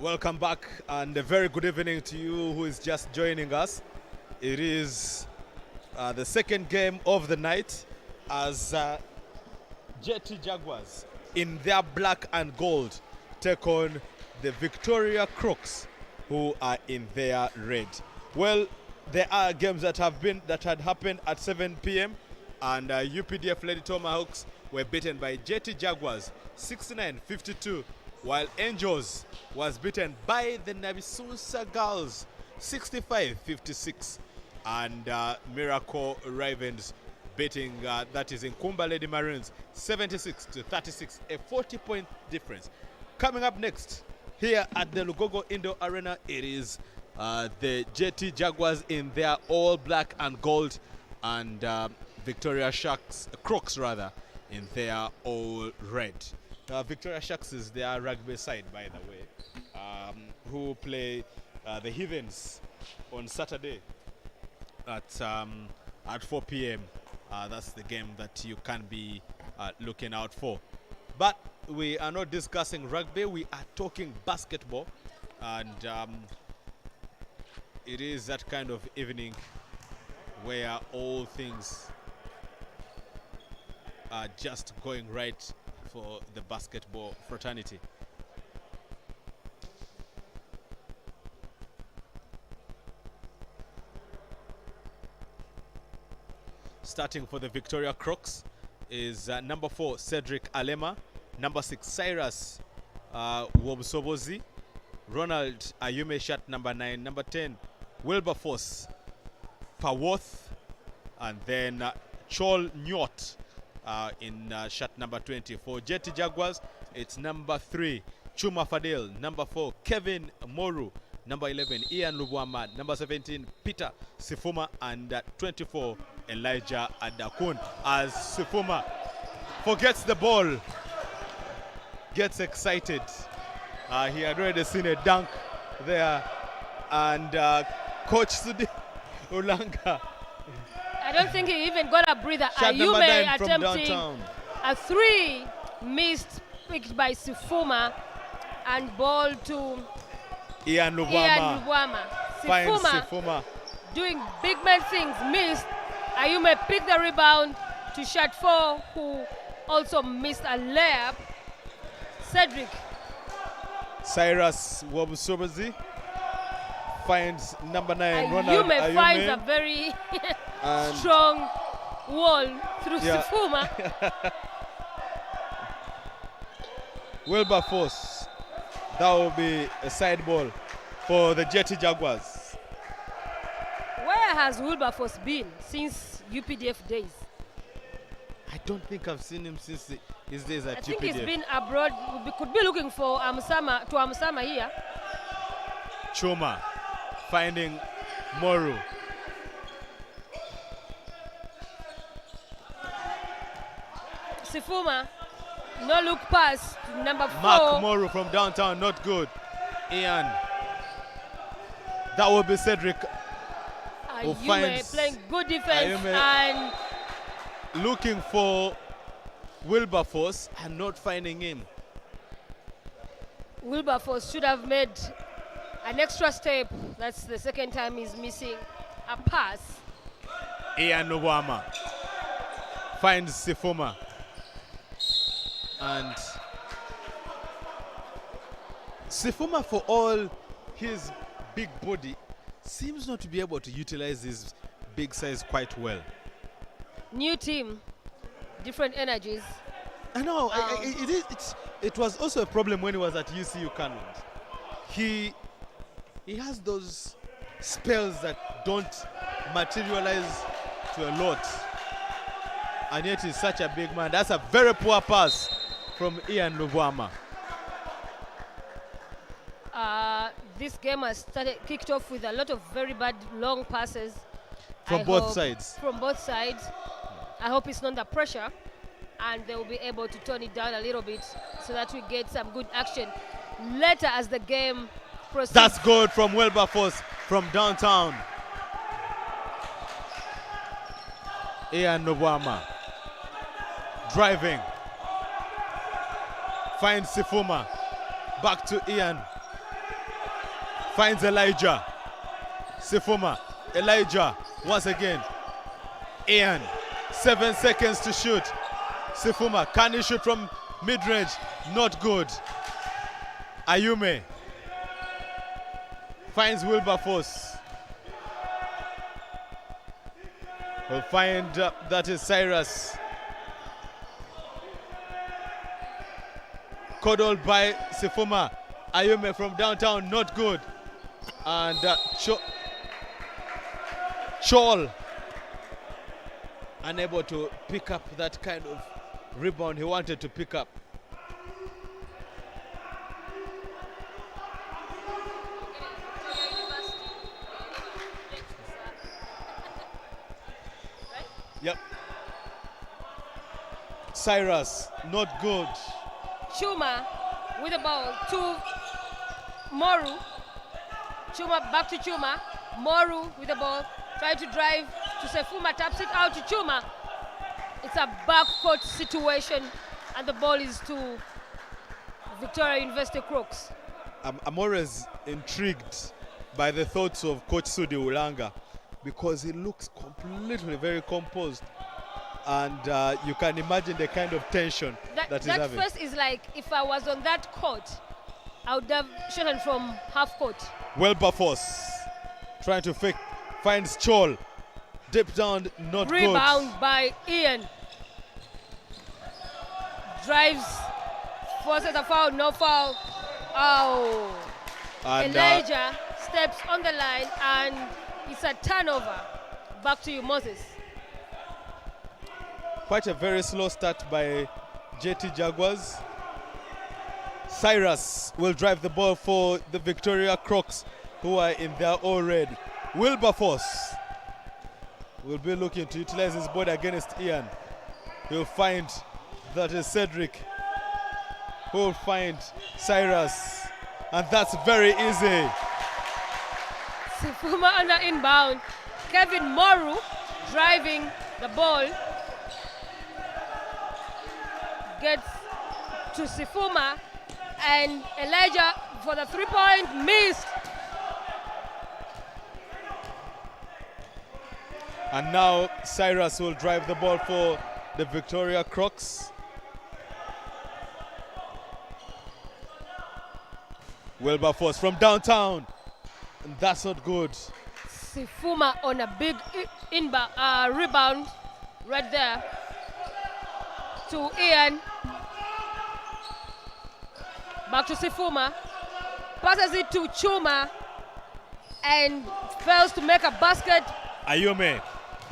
Welcome back and a very good evening to you who is just joining us. It is the second game of the night as JT Jaguars in their black and gold take on the Victoria Crooks who are in their red. Well, there are games that had happened at 7 p.m. and UPDF Lady Tomahawks were beaten by JT Jaguars 69-52, while Angels was beaten by the Nabisusa Girls 65-56, and Miracle Ravens beating that is in Kumba Lady Maroons 76-36, a 40-point difference. Coming up next here at the Lugogo Indoor Arena, it is the JT Jaguars in their all black and gold, and Victoria Crooks rather, in their all red. Victoria Sharks is their rugby side, by the way, who play the Heathens on Saturday at 4 p.m. That's the game that you can be looking out for. But we are not discussing rugby, we are talking basketball, and it is that kind of evening where all things are just going right for the basketball fraternity. Starting for the Victoria Crooks is number 4, Cedric Alema, number 6, Cyrus Wobsobozi, Ronald Ayume shot number 9, number 10, Wilberforce Paworth, and then Chol Nyot in shot number 20. For JT Jaguars, it's number 3, Chuma Fadel, number 4, Kevin Moru, number 11, Ian Lubwama, number 17, Peter Sifuma, and 24, Elijah Adakun. As Sifuma forgets the ball, gets excited. He had already seen a dunk there, and Coach Sudi Ulanga. I don't think he even got a breather. Shot number 9 from attempting downtown. a 3 missed, picked by Sifuma, and ball to Ian Ian Lubwama Lubwama. finds Sifuma Sifuma. doing big man things, missed. Ayume picked the rebound to shot 4, who also missed a layup. Cedric. Cyrus Wobsobazi finds number 9, Ronald Ayume finds a Ayume. very And strong wall through Yeah. Sifuma. Wilberforce. That will be a side ball for the JT Jaguars. Where has Wilberforce been since UPDF days? I don't think I've seen him since his days at I think UPDF. he's been abroad. We could be looking for Amsama here. Chuma finding Moru. Sifuma, no look pass to number 4. Mark Moru from downtown, not good. Ian. That will be Cedric who Ayume finds playing good defense Ayume and looking for Wilberforce and not finding him. Wilberforce should have made an extra step. That's the second time he's missing a pass. Ian Obama finds Sifuma. And Sifuma, for all his big body, seems not to be able to utilize his big size quite well. New team, different energies. I know, it was also a problem when he was at UCU Canland. He has those spells that don't materialize to a lot. And yet he's such a big man. That's a very poor pass from Ian Lubwama. This game has kicked off with a lot of very bad long passes. From both sides. From both sides. I hope it's not under pressure and they will be able to tone it down a little bit so that we get some good action later as the game proceeds. That's good from Wilberforce from downtown. Ian Lubwama driving. Finds Sifuma. Back to Ian. Finds Elijah. Sifuma. Elijah once again. Ian. 7 seconds to shoot. Sifuma, can he shoot from mid-range? Not good. Ayume finds Wilberforce. Will find that is Cyrus. Cuddled by Sifuma. Ayume from downtown, not good. And Chol unable to pick up that kind of rebound he wanted to pick up. Yep. Cyrus, not good. Chuma with the ball to Moru. Chuma back to Chuma. Moru with the ball. Try to drive to Sifuma, taps it out to Chuma. It's a backcourt situation and the ball is to Victoria University Crooks. I'm always intrigued by the thoughts of Coach Sudi Ulanga because he looks completely very composed, and you can imagine the kind of tension that he's having. That first is like, if I was on that court, I would have shot from half court. Wilberforce trying to fake, finds Chol, deep down, not good. Rebound by Ian. Drives, forces a foul, no foul. Oh. And, Elijah steps on the line and it's a turnover. Back to you, Moses. Quite a very slow start by JT Jaguars. Cyrus will drive the ball for the Victoria Crocs, who are in their own red. Wilberforce will be looking to utilize his body against Ian. He'll find that is Cedric, who will find Cyrus, and that's very easy. Sifuma on the inbound. Kevin Moru driving the ball. Gets to Sifuma, and Elijah for the 3-point missed. And now Cyrus will drive the ball for the Victoria Crocs. Wilberforce from downtown, and that's not good. Sifuma on a big rebound right there to Ian. Back to Sifuma. Passes it to Chuma and fails to make a basket. Ayume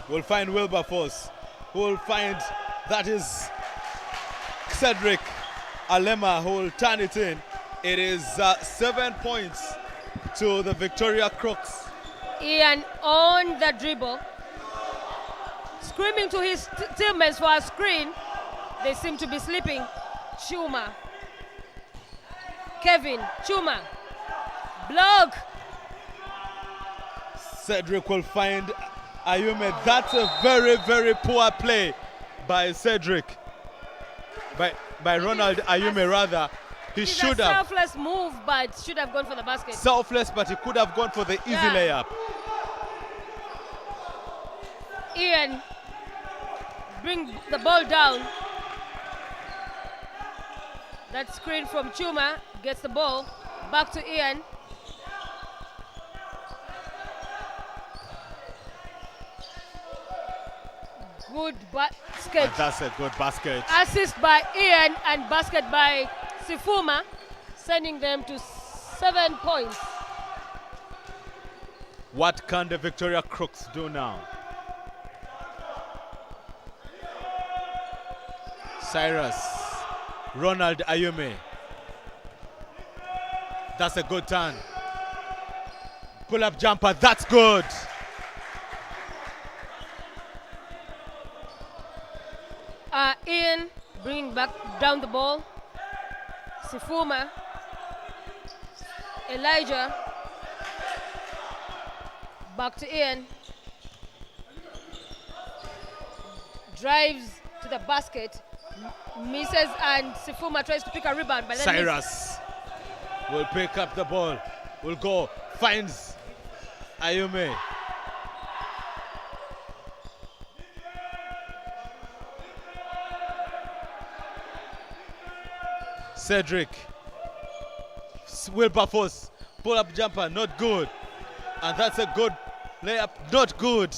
will find Wilberforce, who will find that is Cedric Alema, who will turn it in. It is 7 points to the Victoria Crocs. Ian on the dribble, screaming to his teammates for a screen. They seem to be sleeping. Chuma. Kevin, Chuma. Block. Cedric will find Ayume. That's a very, very poor play by Cedric. By Ronald Ayume, rather. He should have. Selfless move, but should have gone for the basket. Selfless, but he could have gone for the easy layup. Ian, bring the ball down. That screen from Chuma gets the ball back to Ian. Good basket. And that's a good basket. Assist by Ian and basket by Sifuma, sending them to 7 points. What can the Victoria Crooks do now? Cyrus, Ronald Ayume. That's a good turn. Pull-up jumper, that's good. Ian bringing back down the ball. Sifuma, Elijah, back to Ian. Drives to the basket, misses, and Sifuma tries to pick a rebound. But then Cyrus will pick up the ball, will go finds Ayume. Cedric. Wilberforce. Pull up jumper, not good. And that's a good layup, not good.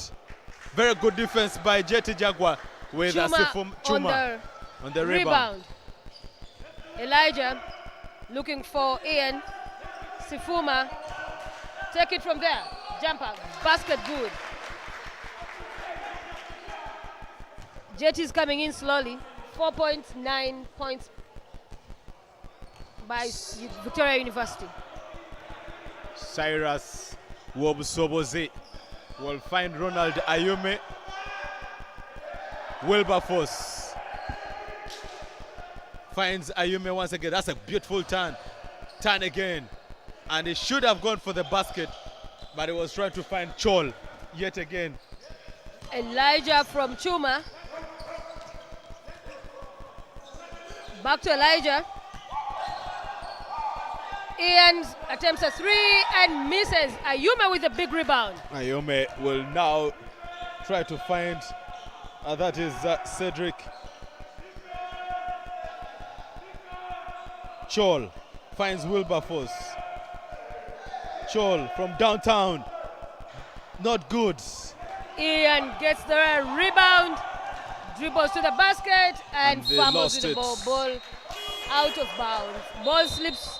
Very good defense by Jetty Jaguar with Chuma on the rebound. Elijah looking for Ian. Sifuma, take it from there. Jumper, basket good. Jetty's coming in slowly. 4.9 points by Victoria University. Cyrus Wobsoboze will find Ronald Ayume. Wilberforce finds Ayume once again. That's a beautiful turn. Turn again. And he should have gone for the basket, but he was trying to find Chol yet again. Elijah from Chuma. Back to Elijah. Ian attempts a three and misses. Ayume with a big rebound. Ayume will now try to find, that is Cedric Chol finds Wilberforce. Chol from downtown, not good. Ian gets the rebound, dribbles to the basket and fumbles with the ball. Ball out of bounds. Ball slips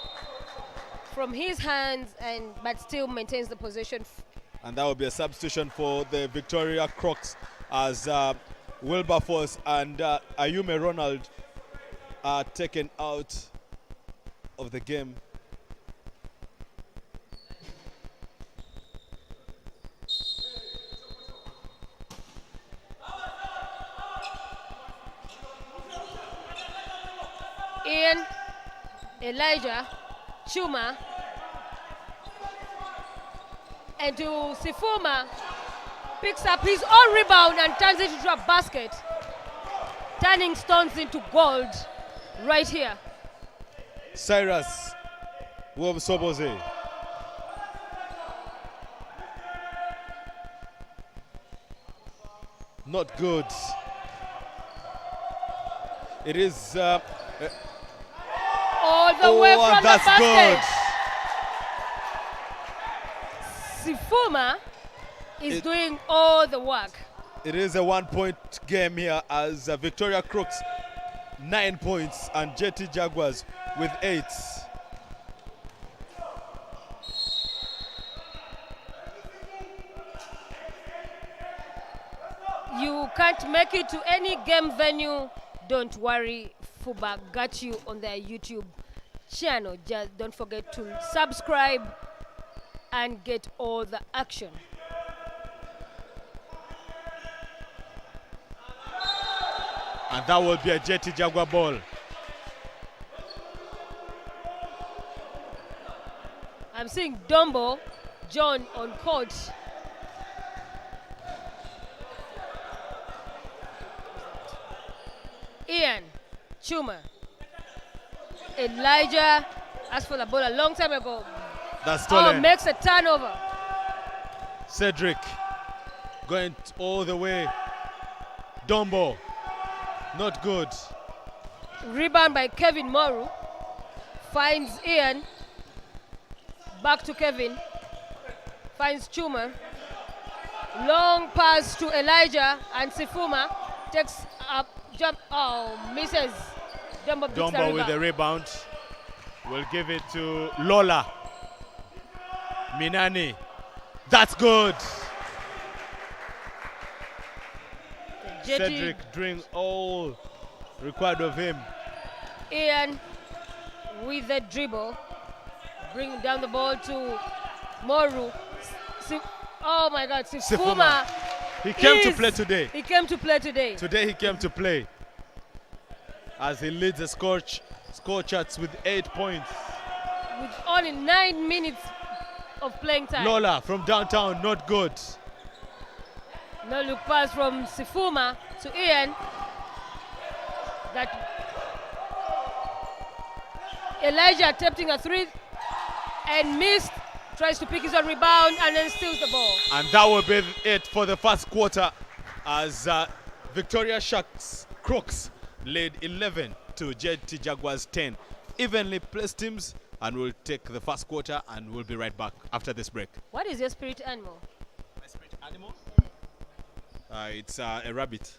from his hands, but still maintains the possession. And that will be a substitution for the Victoria Crocs as Wilberforce and Ayume Ronald are taken out of the game. Ian, Elijah, Chuma, and to Sifuma, picks up his own rebound and turns it into a basket, turning stones into gold right here. Cyrus Wobsoboze. Not good. It is all the way from the basket. Good. Sifuma is doing all the work. It is a 1 point game here as Victoria Crooks 9 points and Jetty Jaguars with 8. You can't make it to any game venue, don't worry, Fuba got you on their YouTube channel. Just don't forget to subscribe and get all the action. And that will be a Jetty Jaguar ball. I'm seeing Dumbo John on court. Ian, Chuma, Elijah asked for the ball a long time ago. That's stolen. Oh, makes a turnover. Cedric going all the way. Dombo, not good. Rebound by Kevin Moru. Finds Ian. Back to Kevin. Finds Chuma. Long pass to Elijah and Sifuma. Takes up, jump, oh, misses. Dombo with the rebound. Will give it to Lola. Minani. That's good. Cedric doing all required of him. Ian with the dribble. Bring down the ball to Moru. Oh my God, Sifuma. He came to play today. He came to play today. Today he came to play. As he leads the score charts with 8 points. With only 9 minutes of playing time. Lola from downtown, not good. No look pass from Sifuma to Ian. That Elijah attempting a three and missed. tries to pick his own rebound and then steals the ball. And that will be it for the first quarter as Victoria Sharks Crooks led 11 to JT Jaguars 10. Evenly placed teams, and we'll take the first quarter and we'll be right back after this break. What is your spirit animal? My spirit animal? It's a rabbit.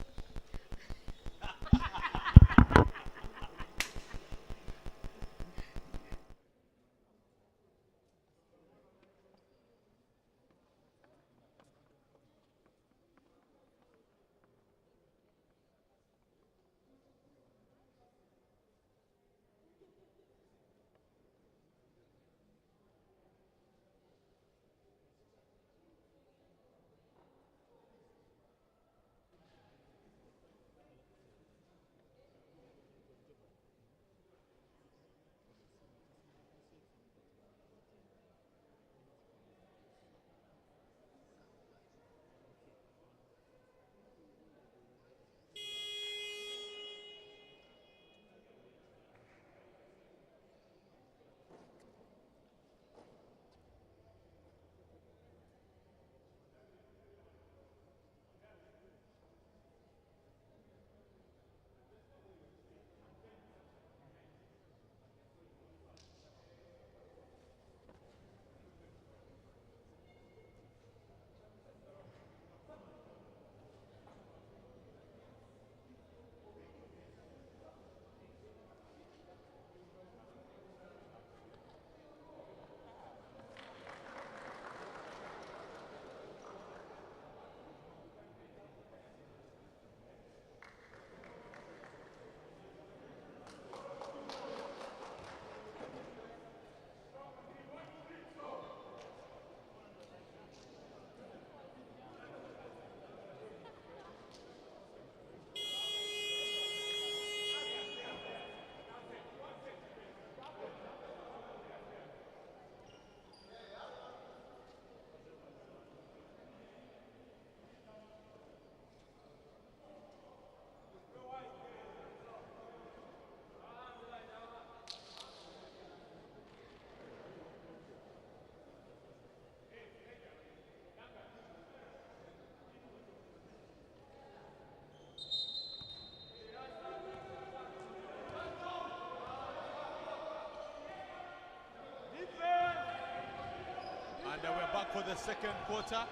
And we're back for the second quarter.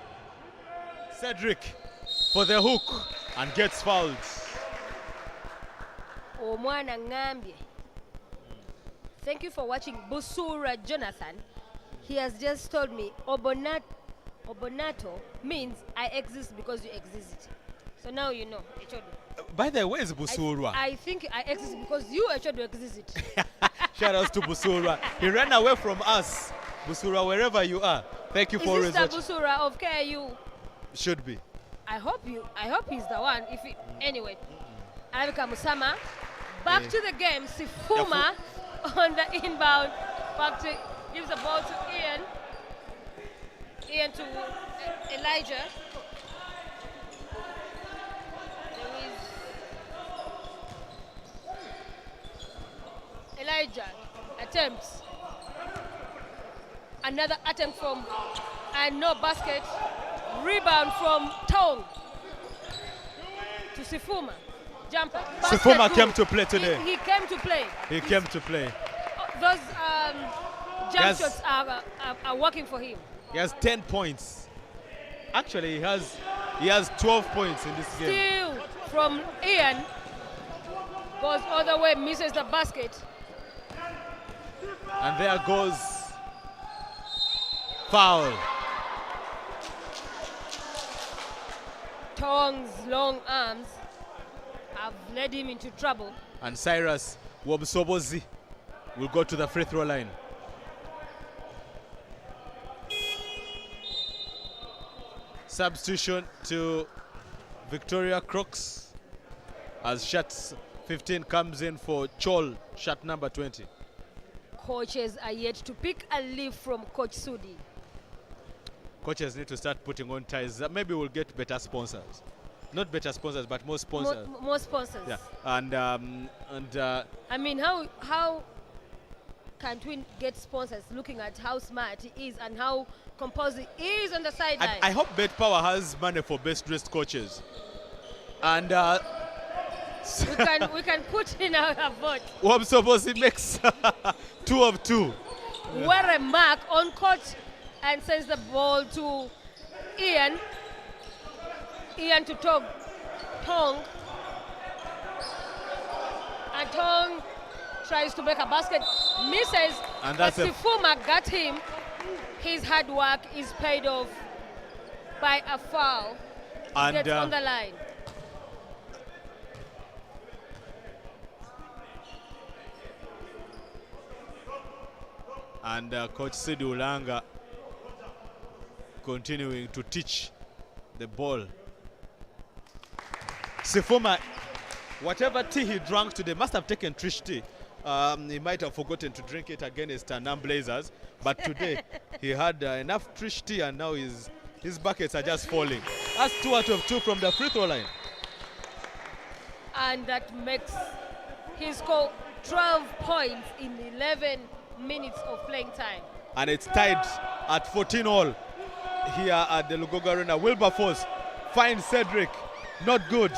Cedric for the hook and gets fouled. Omwana ngambye. Thank you for watching Busura Jonathan. He has just told me Obonato means I exist because you exist. So now you know. By the way, is Busura? I think I exist because you actually exist. Shout out to Busura. He ran away from us. Busura, wherever you are. Thank you for Is this the research. Busura of KU? Should be. I hope he's the one. Anyway, Alvika Musama. Back to the game. Sifuma on the inbound. Gives the ball to Ian. Ian to Elijah. There is Elijah attempts. Another attempt from, and no basket. Rebound from Tong to Sifuma. Jumper. Sifuma came to play today. He came to play. He came to play. Those jump shots are working for him. He has 10 points. Actually, he has 12 points in this game. Steal from Ian. Goes all the way, misses the basket. And there goes foul. Tong's long arms have led him into trouble. And Cyrus Wobsobozi will go to the free throw line. Substitution to Victoria Crooks as shot 15 comes in for Chol, shot number 20. Coaches are yet to pick a leaf from Coach Sudi. Coaches need to start putting on ties. Maybe we'll get better sponsors. Not better sponsors, but more sponsors. More sponsors. Yeah. And I mean, how can't we get sponsors looking at how smart he is and how composed he is on the sideline? I hope Bet Power has money for best dressed coaches. And we can put in our vote. I'm supposed he makes 2 of 2. Where a mark on court and sends the ball to Ian. Ian to Tong. And Tong tries to make a basket, misses, And but that's a Sifuma got him. His hard work is paid off by a foul. And Gets on the line. And Coach Sidi Ulanga continuing to teach the ball. Sifuma, whatever tea he drank today, must have taken Trish tea. He might have forgotten to drink it against Nam Blazers, but today he had enough Trish tea, and now his buckets are just falling. That's 2 out of 2 from the free throw line. And that makes his score 12 points in 11 minutes of playing time. And it's tied at 14 all here at the Lugogo Arena. Wilberforce finds Cedric. Not good.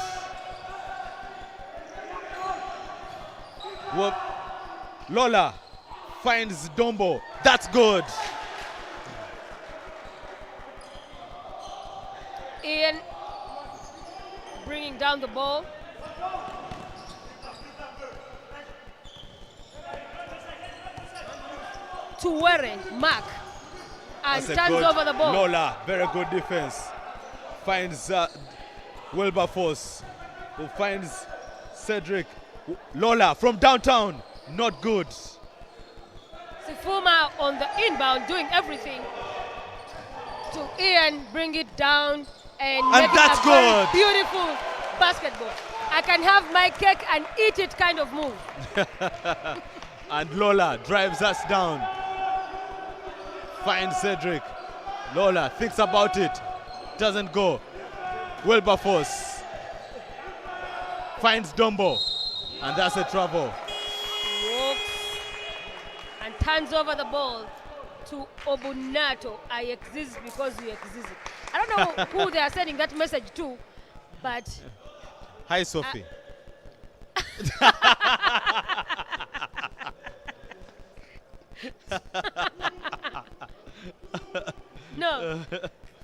Lola finds Dombo. That's good. Ian bringing down the ball. To Were, Mark, and That's a turns good over the ball. Lola, very good defense. Finds Wilberforce, who finds Cedric. Lola from downtown, not good. Sifuma on the inbound doing everything to Ian, bring it down and make that's it a very good. beautiful basketball. I can have my cake and eat it kind of move. And Lola drives us down. Finds Cedric. Lola thinks about it. Doesn't go. Wilberforce finds Dombo. And that's a trouble. Walks and turns over the ball to Obunato. I exist because you exist. I don't know who they are sending that message to, but Hi, Sophie. no,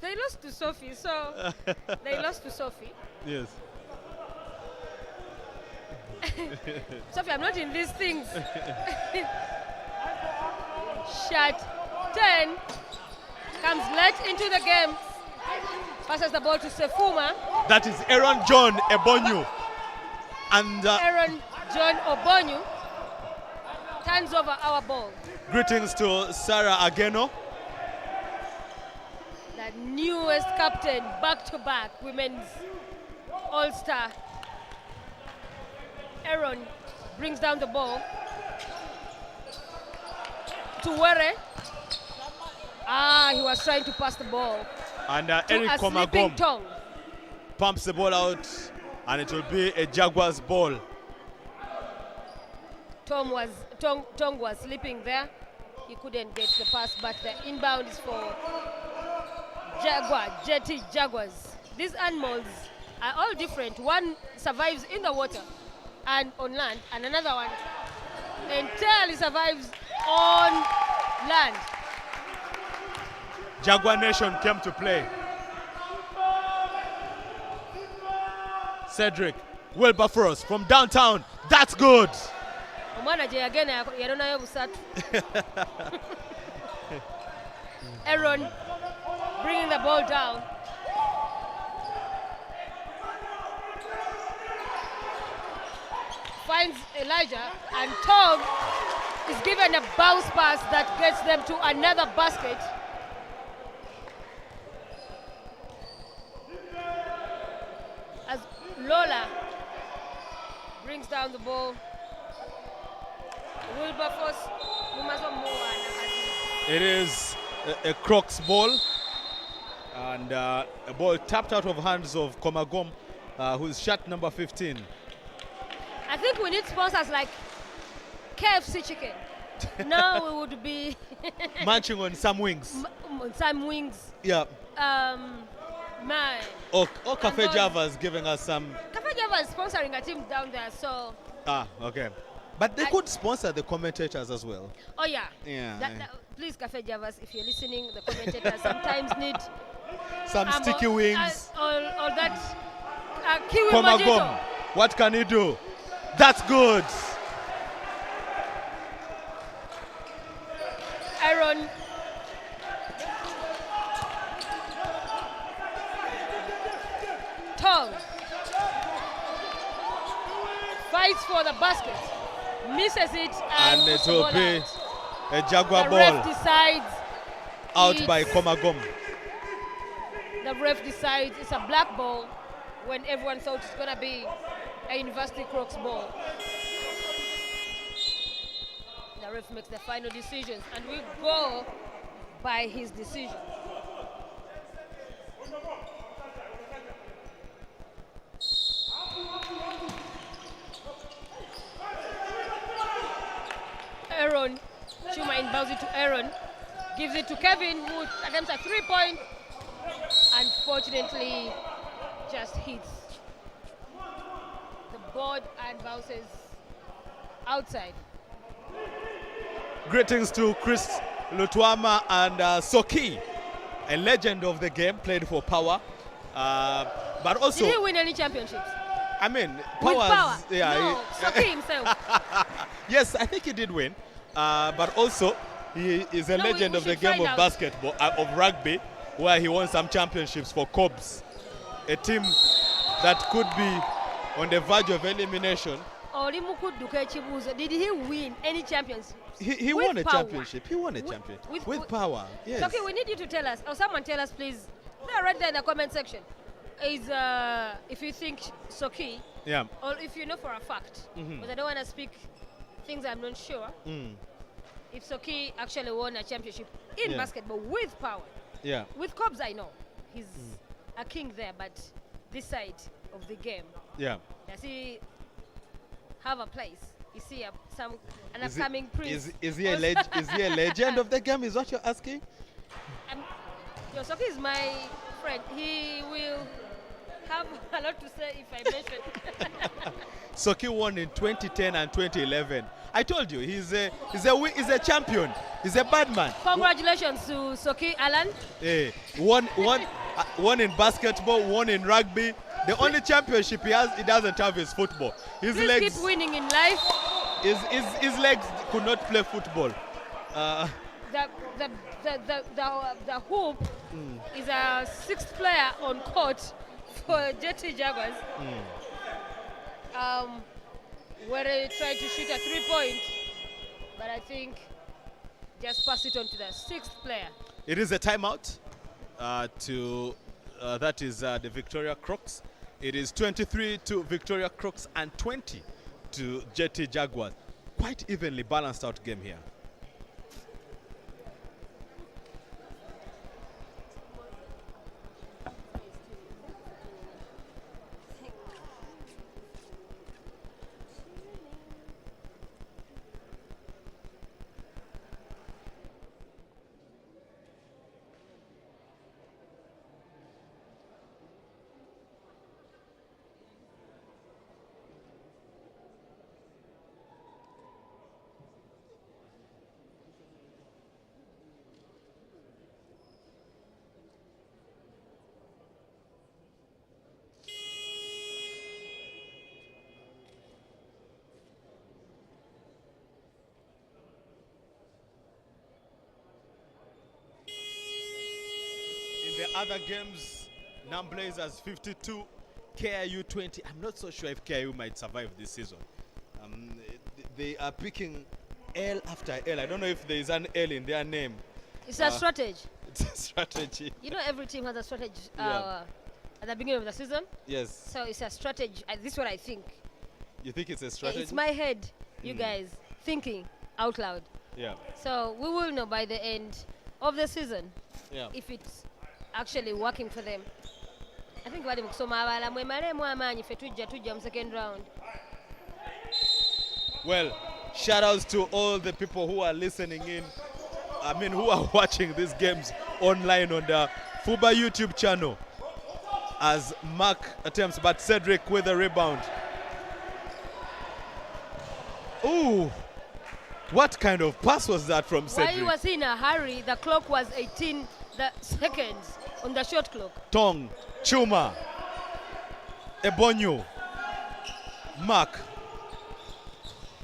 they lost to Sophie, so they lost to Sophie. Yes. Sophie, I'm not in these things. Shot 10 comes late into the game. Passes the ball to Sefuma. That is Aaron John Ebonyu. And Aaron John Obonyu turns over our ball. greetings to Sarah Ageno. The newest captain, back-to-back women's all-star. Aaron brings down the ball to Were. He was trying to pass the ball And to Eric a sleeping Komagom Tong. pumps the ball out, and it will be a Jaguars ball. Tong was sleeping there. He couldn't get the pass, but the inbound is for Jetty Jaguars. These animals are all different. One survives in the water and on land, and another one entirely survives on land. Jaguar Nation came to play. Cedric Wilberforce from downtown. That's good. Omwana gye yagenda yaronayo busatu. Aaron bringing the ball down. Finds Elijah, and Tom is given a bounce pass that gets them to another basket. As Lola brings down the ball. Wilberforce, It is a Crocs ball, and a ball tapped out of hands of Komagom, who's shot number 15. I think we need sponsors like KFC Chicken Now we would be Munching on some wings. some wings. Yeah. My Or Cafe those- Java is giving us some. Cafe Java is sponsoring a team down there, so Okay. But they I- could sponsor the commentators as well. oh yeah. Yeah. Please, Cafe Javas, if you're listening, the commentators sometimes need Some sticky wings. or that kiwi Komagom. mojito. What can he do? That's good. Aaron. Tong fights for the basket, misses it, And it will ball be out. a Jaguar The ref ball decides out by it's- Komagom. The ref decides it's a black ball when everyone thought it's gonna be a University Crocs ball. The ref makes the final decisions, and we go by his decision. Aaron, Chuma inbounds it to Aaron, gives it to Kevin, who attempts a 3-point. Unfortunately, just hits the board and bounces outside. Greetings to Chris Lutwama and Soki, a legend of the game, played for Power. But also, Did he win any championships? I mean, With Power's, Power? yeah, No, Soki himself. yes, I think he did win. But also, he is a No, legend we of the should game find of out. basketball, of rugby, where he won some championships for Cobs, a team that could be on the verge of elimination. Oli mukudduka ekibuuzo, did he win any championships? He With won a Power. championship. He won a With- championship with- with Power. Yes. So, okay, we need you to tell us, or someone tell us, please. They're right there in the comment section. Is if you think Soki, Yeah. or if you know for a fact, Mhm. but I don't want to speak things I'm not sure. Mm. If Soki actually won a championship in Yeah. basketball with Power, Yeah. with Cobbs, I know he's a king there, but this side of the game, Yeah. does he have a place? Is he an Is, upcoming prince? is he a is he a legend of the game? Is what you're asking? Soki is my friend. He will have a lot to say if I mention. Soki won in 2010 and 2011. I told you he's a champion. He's a bad man. Congratulations to Soki Alan. One in basketball, one in rugby. The only championship he doesn't have is football. His Please legs, keep winning in life. his legs could not play football. The hoop is a sixth player on court for JT Jaguars. Where they tried to shoot a 3-point, but I think just pass it on to the sixth player. It is a timeout that is the Victoria Crocs. It is 23 to Victoria Crocs and 20 to JT Jaguars. Quite evenly balanced out game here. In the other games, Namblazers 52, KIU 20. I'm not so sure if KIU might survive this season. They are picking L after L. I don't know if there is an L in their name. It's a strategy. It's a strategy. You know, every team has a strategy Yeah. at the beginning of the season. Yes. So it's a strategy. This is what I think. You think it's a strategy? It's my head, you guys, thinking out loud. Yeah. So we will know by the end of the season Yeah. if it's actually working for them. I think bali mukusoma abala mwemalemu amaanyi fe tujja mu second round. Well, Shout outs to all the people who are listening in. I mean, who are watching these games online on the FUBA YouTube channel. As Mark attempts, but Cedric with a rebound. Ooh, what kind of pass was that from Cedric? While he was in a hurry, the clock was 18 seconds on the shot clock. Tong, Chuma, Ebonyo, Mark,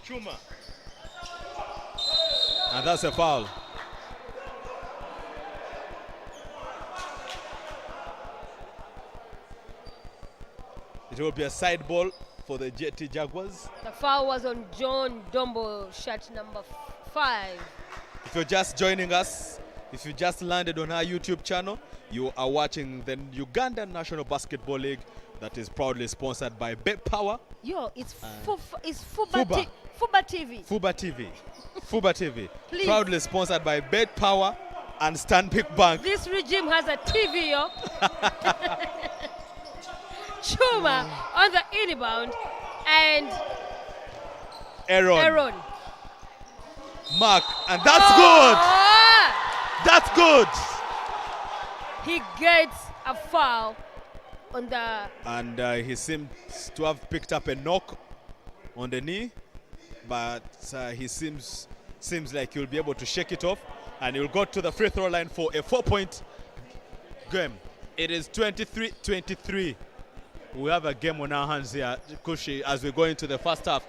Chuma. And that's a foul. It will be a side ball for the JT Jaguars. The foul was on John Dombo, shot number 5. If you're just joining us, if you just landed on our YouTube channel, you are watching the Ugandan National Basketball League that is proudly sponsored by Bet Power. Yo, it's FUBA. FUBA TV. FUBA TV. FUBA TV. Please. Proudly sponsored by Bet Power and Stanbic Bank. This regime has a TV, yo. Chuma on the inbound and Aaron. Mark, and that's good. That's good. He gets a foul on the. And he seems to have picked up a knock on the knee, but he seems like he'll be able to shake it off, and he'll go to the free throw line for a 4-point game. It is 23-23. We have a game on our hands here, Kushi, as we go into the first half.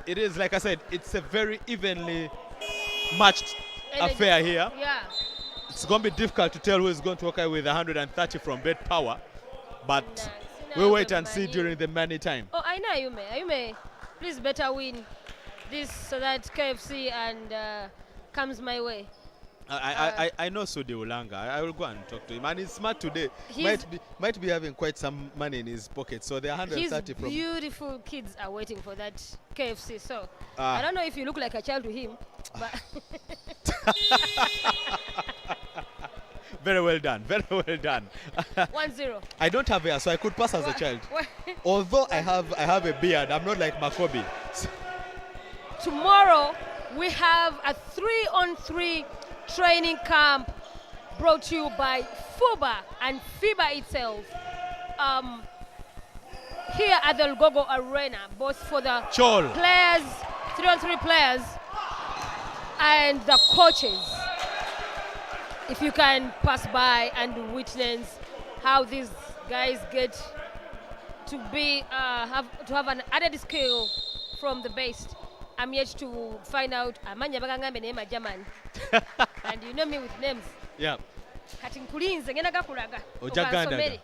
It is, like I said, it's a very evenly matched affair here. Yeah. It's going to be difficult to tell who is going to walk away with 130 from Bet Power, but we'll wait and see during the money time. Oh, I know you may. Please better win this so that KFC and comes my way. I know Sudi Ulanga. I will go and talk to him. And he's smart today. Might be having quite some money in his pocket. So they're 130 from. His beautiful kids are waiting for that KFC. So I don't know if you look like a child to him, but very well done. Very well done. 1-0. I don't have hair, so I could pass as a child. Although I have a beard, I'm not like Makobi. Tomorrow we have a 3-on-3 training camp brought to you by FUBA and FIBA itself. Here at the Lugogo Arena, both for the Chol. players, 3-on-3 players, and the coaches. If you can pass by and witness how these guys get to be have an added skill from the base. I'm yet to find out amanya bagangambe name a German. And you know me with names. Yeah. Kati nkulinze ngenda gakulaga. Ojaganda.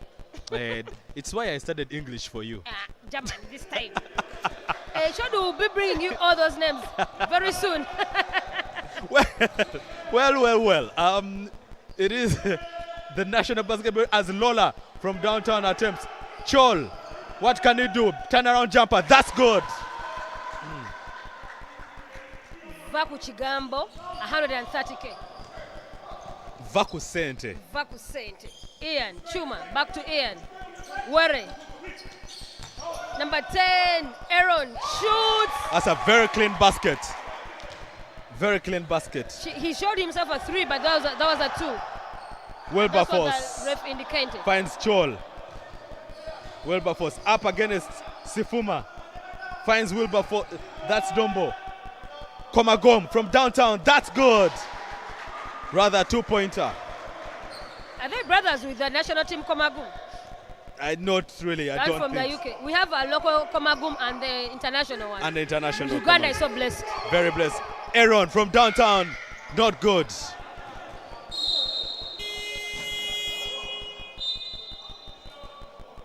It's why I studied English for you. German this time. Should will be bringing you all those names very soon. Well. It is the national basketball as Lola from downtown attempts. Chol, what can he do? Turnaround jumper, that's good. Vaku Chigambo, 130K. Vaku Sente. Ian, Chuma, back to Ian. Worry. Number 10, Aaron, shoots. That's a very clean basket. Very clean basket. He showed himself a 3, but that was a 2. Wilberforce That's what the ref indicated. finds Chol. Wilberforce up against Sifuma. Finds Wilberforce. That's Dombo. Komagom from downtown. That's good. Rather 2-pointer. Are they brothers with the national team Komagum? Not really. I That's don't from think. the UK. We have a local Komagum and the international one. And the international. Uganda Komagum. is so blessed. Very blessed. Aaron from downtown. Not good.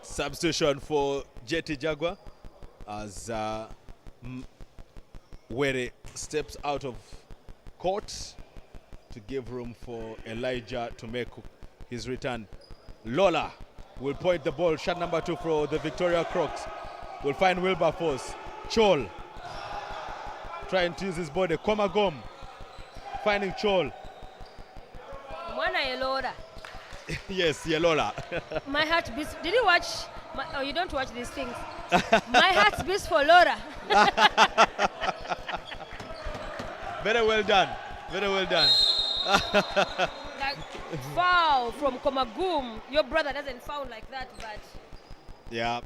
Substitution for JT Jaguar as Were steps out of court to give room for Elijah to make his return. Lola will point the ball. Shot number 2 for the Victoria Crocs. Will find Wilberforce. Chol trying to use his body. Komagom finding Chol. Mwana Elora. Yes, Yelola. My heart beats. Did you watch? You don't watch these things. My heart beats for Laura. Very well done. Very well done. Like, foul from Komagum. Your brother doesn't foul like that, but Yeah.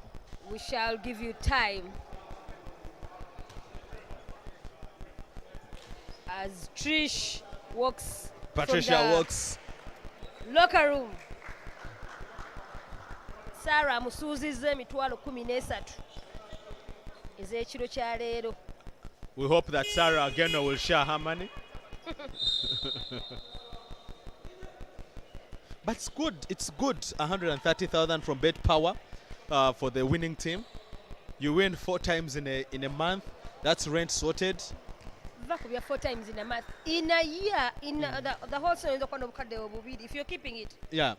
we shall give you time. As Trish walks Patricia from the walks. locker room. Sarah musuuzizza emitwalo 13 ez'ekiro kya leero. We hope that Sarah again will share her money. But it's good. It's good. 130,000 from Bet Power for the winning team. You win 4 times in a month. That's rent sorted. Vakubya 4 times in a month. In a year, the whole season, if you're keeping it, Yeah.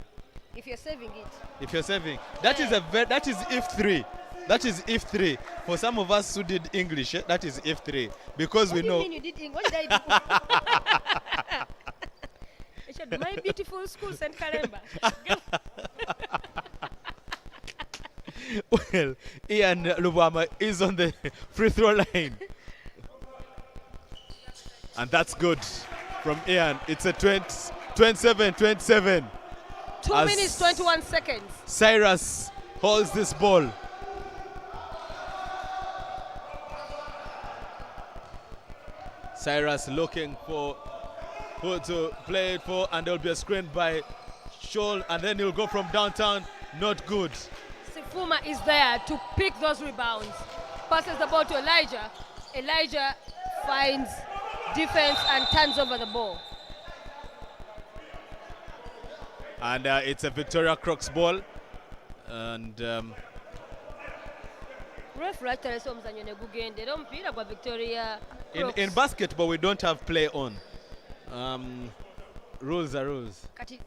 if you're saving it. If you're saving, that is that is if 3. That is if 3. For some of us who did English, that is if 3 because What we do know. you mean you did English? What did I do? My beautiful school, St. Kalemba. Well, Ian Lubama is on the free throw line. And that's good from Ian. It's a 27-27. 2 As minutes, 21 seconds. Cyrus holds this ball. Cyrus looking for who to play it for, and there'll be a screen by Scholl, and then he'll go from downtown. Not good. Sifuma is there to pick those rebounds. Passes the ball to Elijah. Elijah finds defense and turns over the ball. And it's a Victoria Crocs ball. And Ref right there, so mzanyo ne gugende. Era omupiira gwa Victoria Crocs. in basketball, we don't have play on. Rules are rules. Kati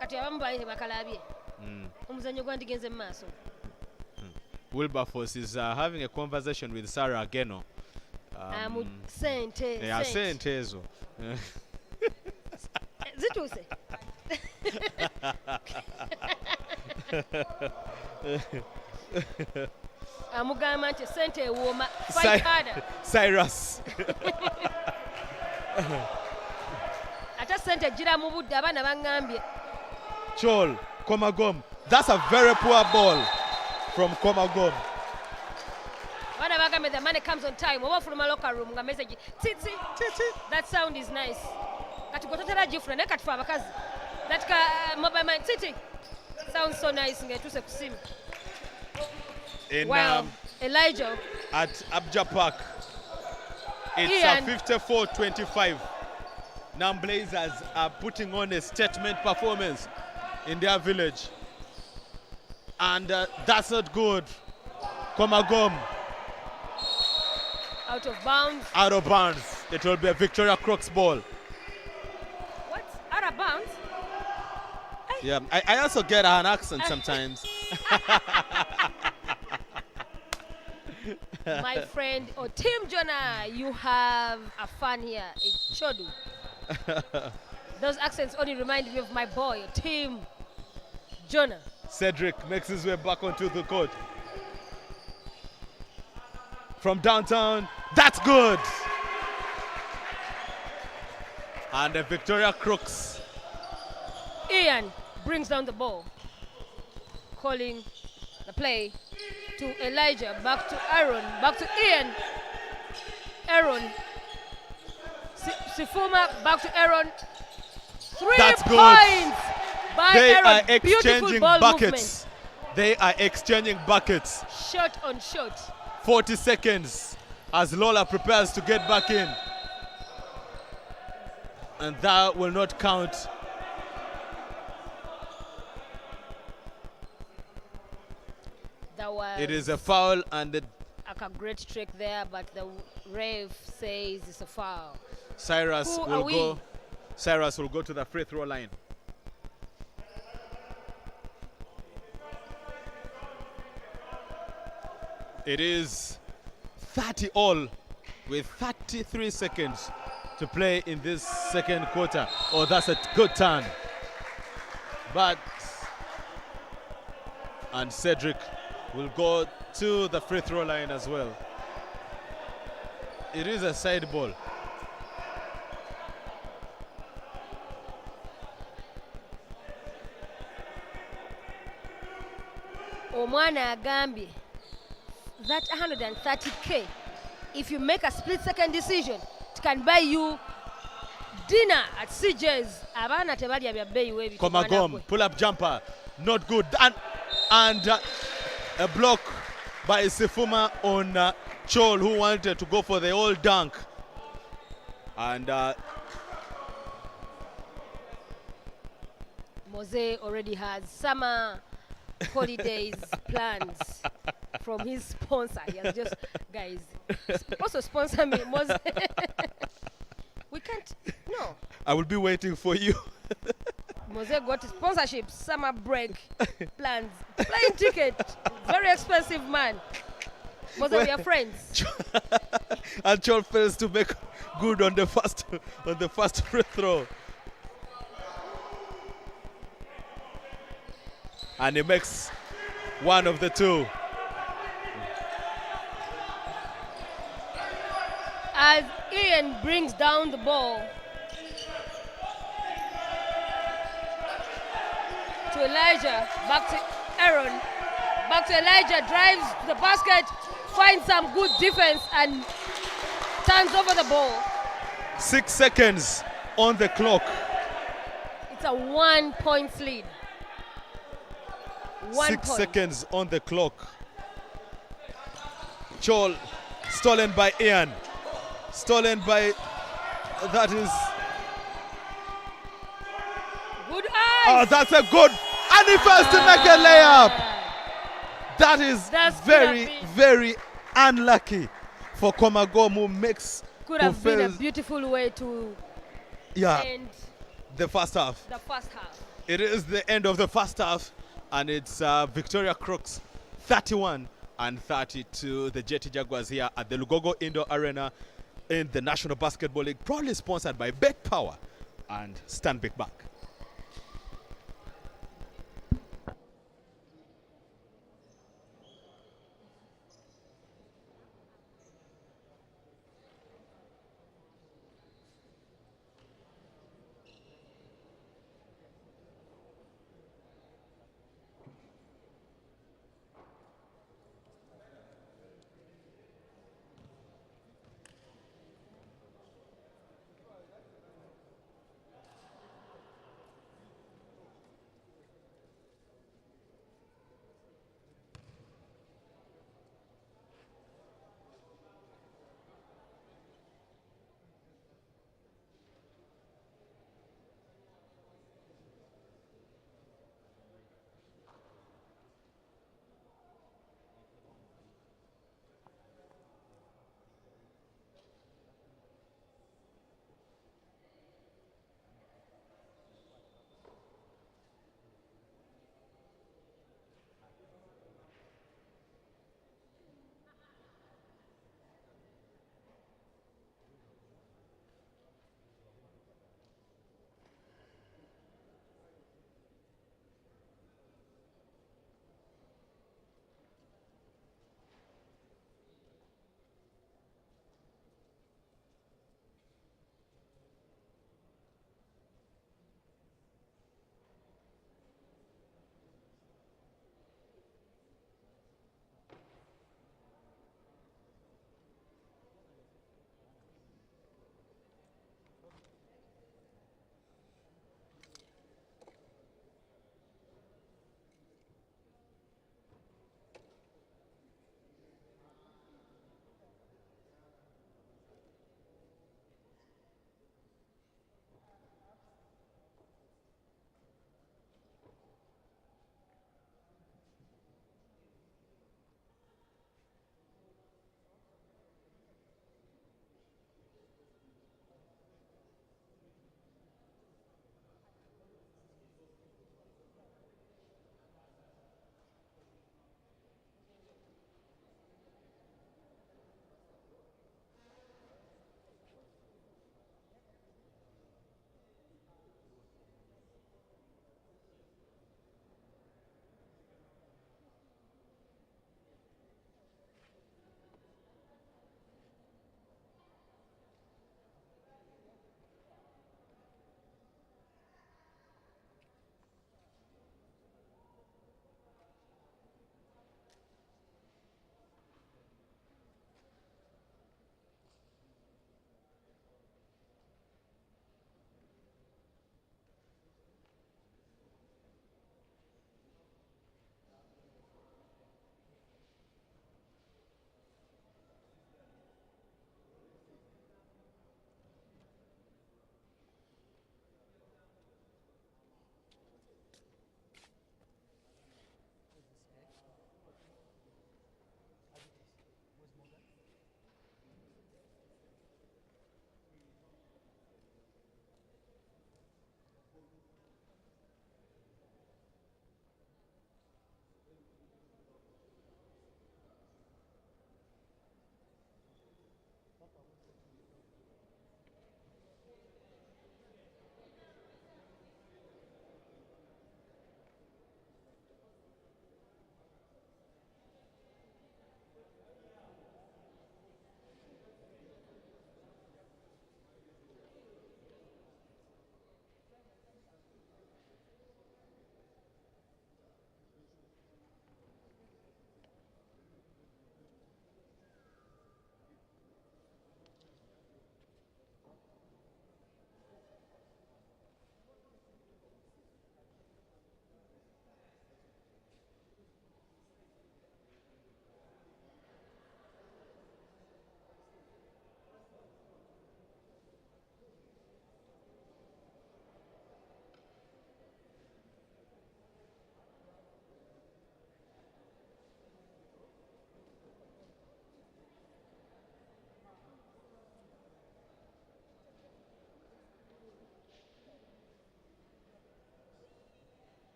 abamu baali bakalabye. Omuzannyo gwandigenze mu maaso. Wilberforce is having a conversation with Sarah Ageno. Sente. Yeah, sente ezo. Zituuse. Amugamba nti sente ewooma. Fight harder. Cyrus. Ate sente ejjira mu budde abaana baŋŋambye. Chol, Komagom. That's a very poor ball from Komagom. Abaana bagambye the money comes on time. Oba ofuluma locker room nga message titi. That sound is nice. Kati gwe totera gifuna naye kati fe abakazi. That mobile man titi. Sounds so nice ng'etuuse ku simu. Wow. Elijah. At Abja Park. It's 54-25. Now Blazers are putting on a statement performance in their village. And that's not good. Komagom. Out of bounds. Out of bounds. It will be a Victoria Crocs ball. What? Out of bounds? Yeah, I also get an accent sometimes. My friend, Team Jonah, you have a fan here in Chodu. Those accents only remind me of my boy, Team Jonah. Cedric makes his way back onto the court. From downtown, that's good. And the Victoria Crooks. Ian brings down the ball, calling the play to Elijah, back to Aaron, back to Ian. Aaron. Sifuma, back to Aaron. 3 That's good. points by They Aaron. are Beautiful exchanging ball buckets. They are exchanging buckets. movement. Shot on shot. 40 seconds as Lola prepares to get back in. And that will not count. That was It is a foul, and the like a great trick there, but the ref says it's a foul. Cyrus Who are will we? go. Cyrus will go to the free throw line. It is 30 all with 33 seconds to play in this second quarter. Oh, that's a good turn. But and Cedric will go to the free throw line as well. It is a side ball. Omwana agambye that 130K, if you make a split-second decision, it can buy you dinner at CJ's. Abaana tebalya bya bbeeyi weebyo. Komagom, pull-up jumper, not good. And a block by Sifuma on Chol, who wanted to go for the old dunk. And Mose already has summer holidays plans from his sponsor. He has just, guys, also sponsor me, Mose. We can't, no. I will be waiting for you. Mose got sponsorship, summer break plans, plane ticket, very expensive man. Mose, we are friends. And Chol fails to make good on the first free throw. And he makes one of the two. As Ian brings down the ball to Elijah, back to Aaron, back to Elijah, drives to the basket, finds some good defense and turns over the ball. 6 seconds on the clock. It's a 1-point lead. 6 seconds on the clock. Chol, stolen by Ian. Stolen by, that is. Good eyes. Oh, that's a good, and he fails to make a layup. That is very unlucky for Komagom, who makes. Could have been a beautiful way to end the first half. The first half. It is the end of the first half, and it's Victoria Crooks 31 and 32. The JT Jaguars here at the Lugogo Indoor Arena in the National Basketball League, proudly sponsored by Bet Power and Stanbic Bank.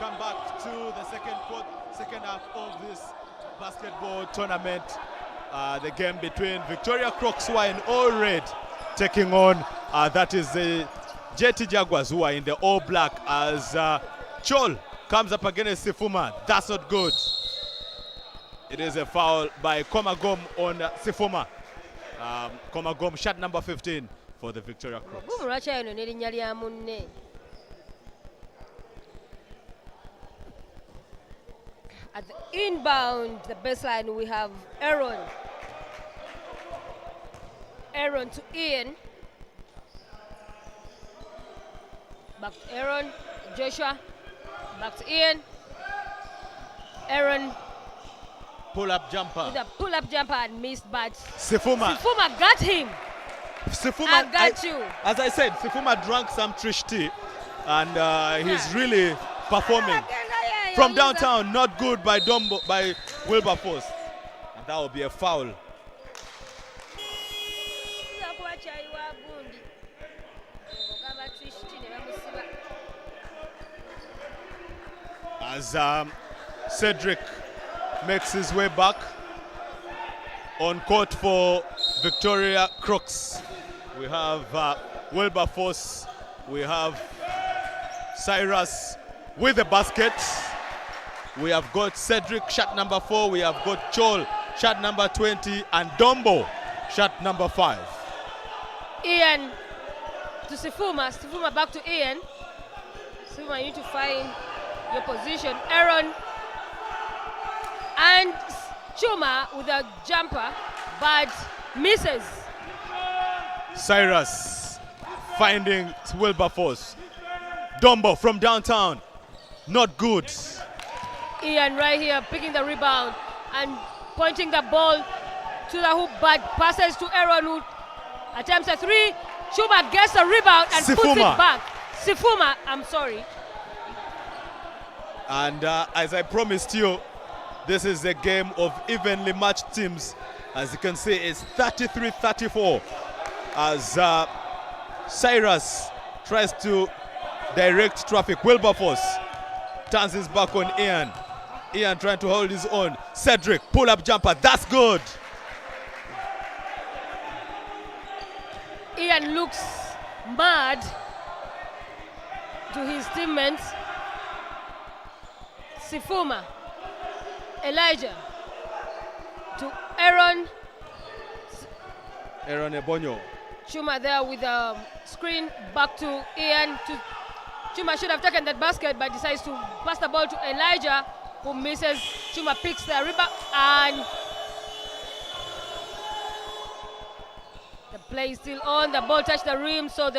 Welcome back to the second half of this basketball tournament. The game between Victoria Crocs, who are in all red, taking on that is the JT Jaguars, who are in the all black, as Chol comes up against Sifuma. That's not good. It is a foul by Komagom on Sifuma. Komagom, shot number 15 for the Victoria Crocs. At the inbound, the baseline, we have Aaron. Aaron to Ian. Back to Aaron. Joshua. Back to Ian. Aaron. Pull-up jumper. With a pull-up jumper and missed, but Sifuma got him. Sifuma, I got you. As I said, Sifuma drank some Trish tea, and he's really performing. From downtown, not good by Wilberforce. And that will be a foul. As Cedric makes his way back on court for Victoria Crocs. We have Wilberforce, we have Cyrus with the basket. We have got Cedric, shot number 4. We have got Chol, shot number 20, and Dombo, shot number 5. Ian to Sifuma. Sifuma back to Ian. Sifuma, you need to find your position. Aaron and Chuma with a jumper, but misses. Cyrus finding Wilberforce. Dombo from downtown, not good. Ian right here picking the rebound and pointing the ball to the hoop, but passes to Aaron, who attempts a 3. Chuma gets the rebound and puts it back. Sifuma, I'm sorry. And as I promised you, this is a game of evenly matched teams. As you can see, it's 33-34 as Cyrus tries to direct traffic. Wilberforce turns his back on Ian. Ian trying to hold his own. Cedric, pull-up jumper, that's good. Ian looks mad to his teammates. Sifuma, Elijah to Aaron. Aaron Ebonyo. Chuma there with a screen back to Ian. Chuma should have taken that basket, but decides to pass the ball to Elijah, who misses. Chuma picks the rebound, and the play is still on. The ball touched the rim, so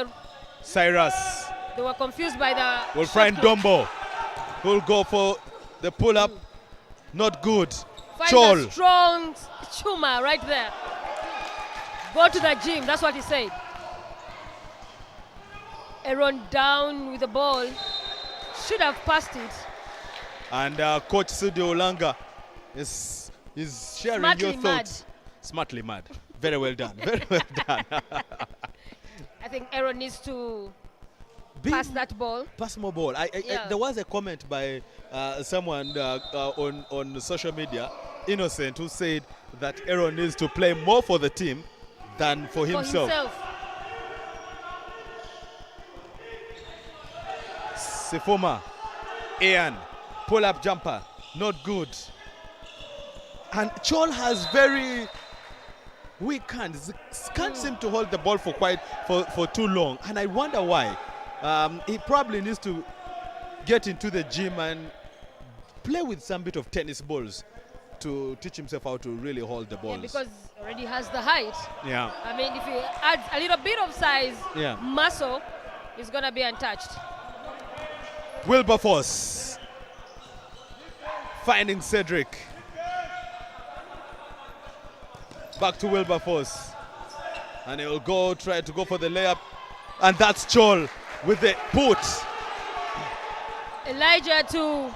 Cyrus. They were confused by the. We'll find Dombo, who'll go for the pull-up. Not good. Find a strong Chuma right there. Go to the gym, that's what he said. Aaron down with the ball. Should have passed it. And Coach Sudi Olanga is sharing Smartly your thoughts. Mad. Smartly mad. Very well done. Very well done. I think Aaron needs to pass that ball. Pass more ball. There was a comment by someone on social media, Innocent, who said that Aaron needs to play more for the team than for himself. Sifuma, Ian, pull-up jumper, not good. And Chol has very weak hands. Can't seem to hold the ball for too long, and I wonder why. He probably needs to get into the gym and play with some bit of tennis balls to teach himself how to really hold the balls. Yeah, because already has the height. Yeah. I mean, if he adds a little bit of size, muscle, he's gonna be untouched. Wilberforce finding Cedric. Back to Wilberforce. And he'll try to go for the layup. And that's Chol with the put. Elijah to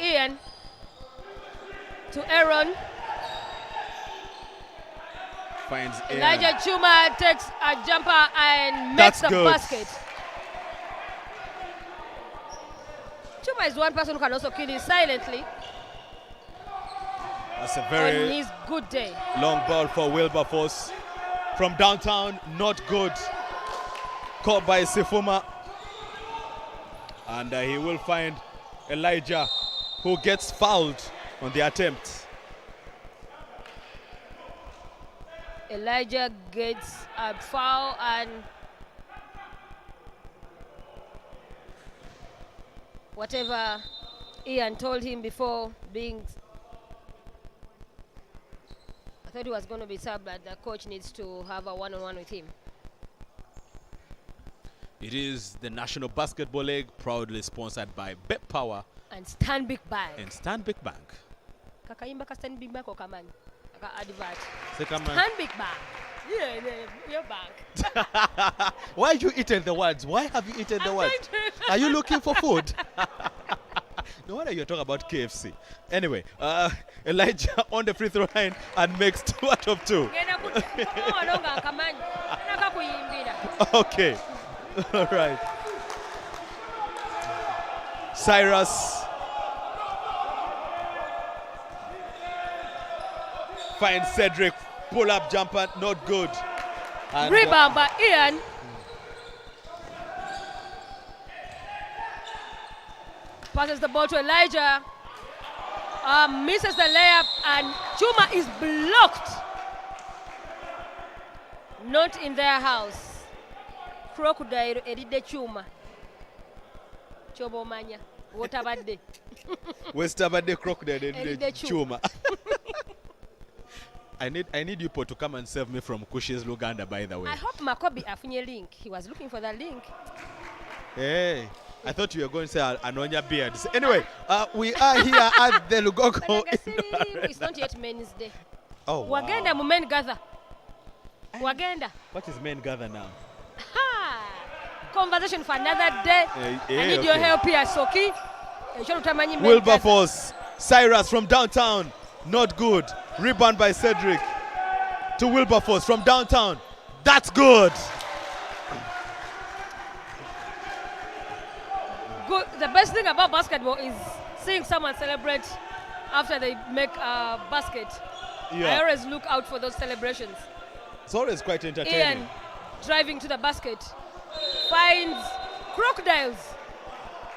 Ian. To Aaron. Finds Elijah Chuma takes a jumper and makes the basket. Chuma is one person who can also kill you silently That's a on very his good day. long ball for Wilberforce. From downtown, not good. Caught by Sifuma. And he will find Elijah, who gets fouled on the attempt. Elijah gets a foul, and whatever Ian told him before being, I thought he was going to be subbed, but the coach needs to have a one-on-one with him. It is the National Basketball League, proudly sponsored by Bet Power And Stanbic Bank. and Stanbic Bank. Kakaimba ka Stanbic Bank okamanyi. Aka advert. Second man. Stanbic Bank. Yeah, your bank. Why you eaten the words? Why have you eaten the words? Are you looking for food? No wonder you're talking about KFC. Anyway, Elijah on the free throw line and makes 2 out of 2. Ngenda ku wanonga akamanyi. Naka kuyimbira. Okay. All right. Cyrus finds Cedric. Pull up jumper, not good. And, Rebound by Ian. Passes the ball to Elijah. Misses the layup, and Chuma is blocked. Not in their house. Crocodile eride Chuma. Chobomanya. Wotabadde. Westabadde crocodile Eride and Chuma. I need you to come and save me from Kushi's Luganda, by the way. I hope Makobi afunye link. He was looking for the link. Hey, I thought you were going to say Anonya Beards. Anyway, we are here at the Lugogo. It's not yet Men's Day. Oh, wow. Wagenda mu men gather. Wagenda. What is men gather now? Ha! Conversation for another day. I need your okay. help here, Soki. Wilberforce, Cyrus from downtown, not good. Rebound by Cedric to Wilberforce from downtown. That's good. Good. The best thing about basketball is seeing someone celebrate after they make a basket. I always look out for those celebrations. It's always quite entertaining. Ian driving to the basket finds crocodiles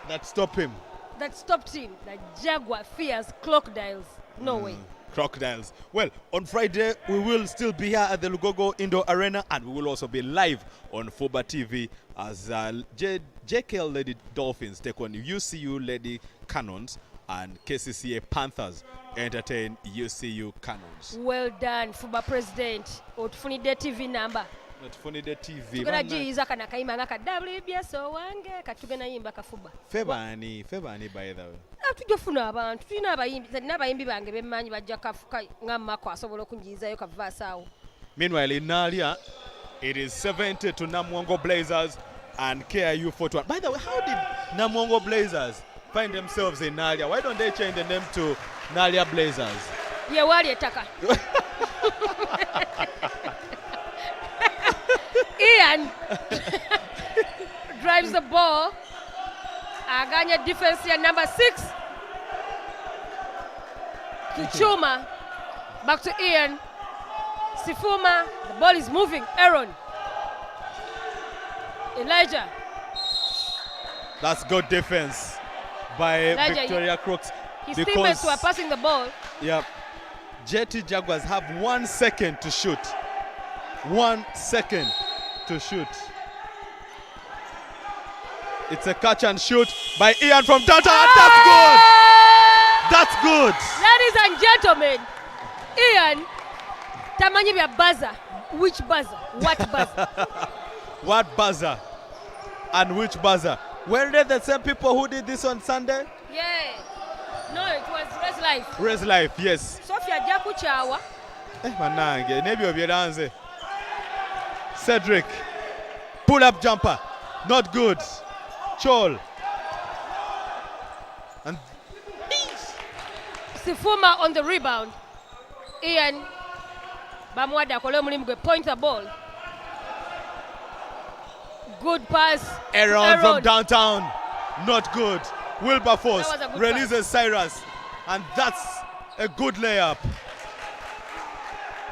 That stop him. that stopped him. The Jaguar fears crocodiles. No way. Crocodiles. Well, on Friday, we will still be here at the Lugogo Indoor Arena, and we will also be live on FUBA TV as JKL Lady Dolphins take on UCU Lady Cannons, and KCCA Panthers entertain UCU Cannons. Well done, FUBA President. Otufunidde TV number. Not funny the TV. Tugenda jiyiza kana kayimba nga ka WBS owange katugenda yimba ka FUBA. Febani by the way. Tujja funa abantu tulina abayimbi n'abayimbi bange bemmanyi bajja kafuka nga Mako asobola okunjiyizayo ka verse awo. Meanwhile, in Nalia, it is 70 to Namwongo Blazers and KIU 41. By the way, how did Namwongo Blazers find themselves in Nalia? Why don't they change the name to Nalia Blazers? Ye wali ettaka. Ian drives the ball. Aganya defense here, number 6. To Chuma. Back to Ian. Sifuma. The ball is moving. Aaron. Elijah. That's good defense by Elijah, Victoria Crooks. His teammates were passing the ball. Yep. JT Jaguars have 1 second to shoot. 1 second to shoot. It's a catch and shoot by Ian from downtown. That's good. That's good. Ladies and gentlemen, Ian, tamanyi bya buzzer. Which buzzer? What buzzer? What buzzer? And which buzzer? Were they the same people who did this on Sunday? Yeah. No, it was Race Life. Raise Life, yes. Sophia Jakuchawa. Manange, nebyo byeranze. Cedric, pull up jumper, not good. Chol. And Sifuma on the rebound. Ian Bamwada akole omulimu gwe, point the ball. Good pass. Aaron from downtown, not good. Wilberforce That was a good releases Cyrus, and that's a good layup.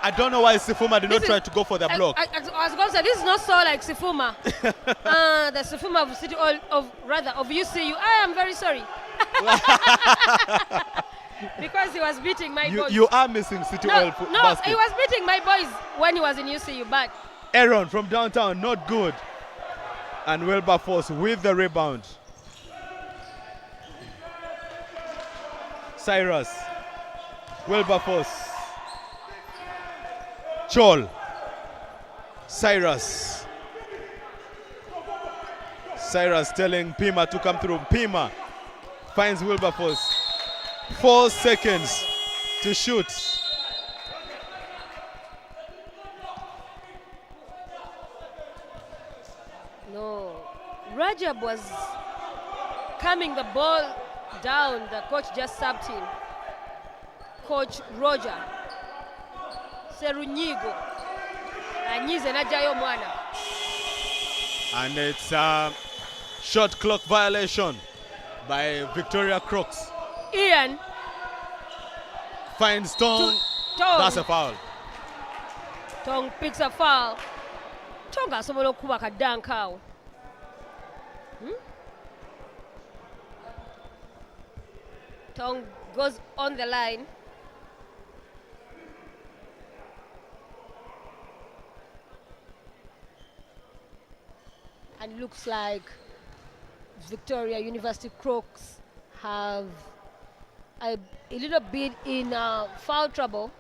I don't know why Sifuma did not try to go for the block. I was going to say, this is not so like Sifuma. The Sifuma of City of UCU. I am very sorry. Because he was beating my boys. You are missing City Oil basket. No, he was beating my boys when he was in UCU, but Aaron from downtown, not good. And Wilberforce with the rebound. Cyrus, Wilberforce, Chol, Cyrus telling Pima to come through. Pima finds Wilberforce. 4 seconds to shoot. no. Rajab was coming the ball down. The coach just subbed him. Coach Roger Serunyigo anyize najayo mwana. And it's a shot clock violation by Victoria Crooks. Ian Finds Tong. Tong. That's a foul. Tong picks a foul. Tong asobola okuba kaddanka awo. Tong goes on the line. And looks like Victoria University Crooks have a little bit in foul trouble,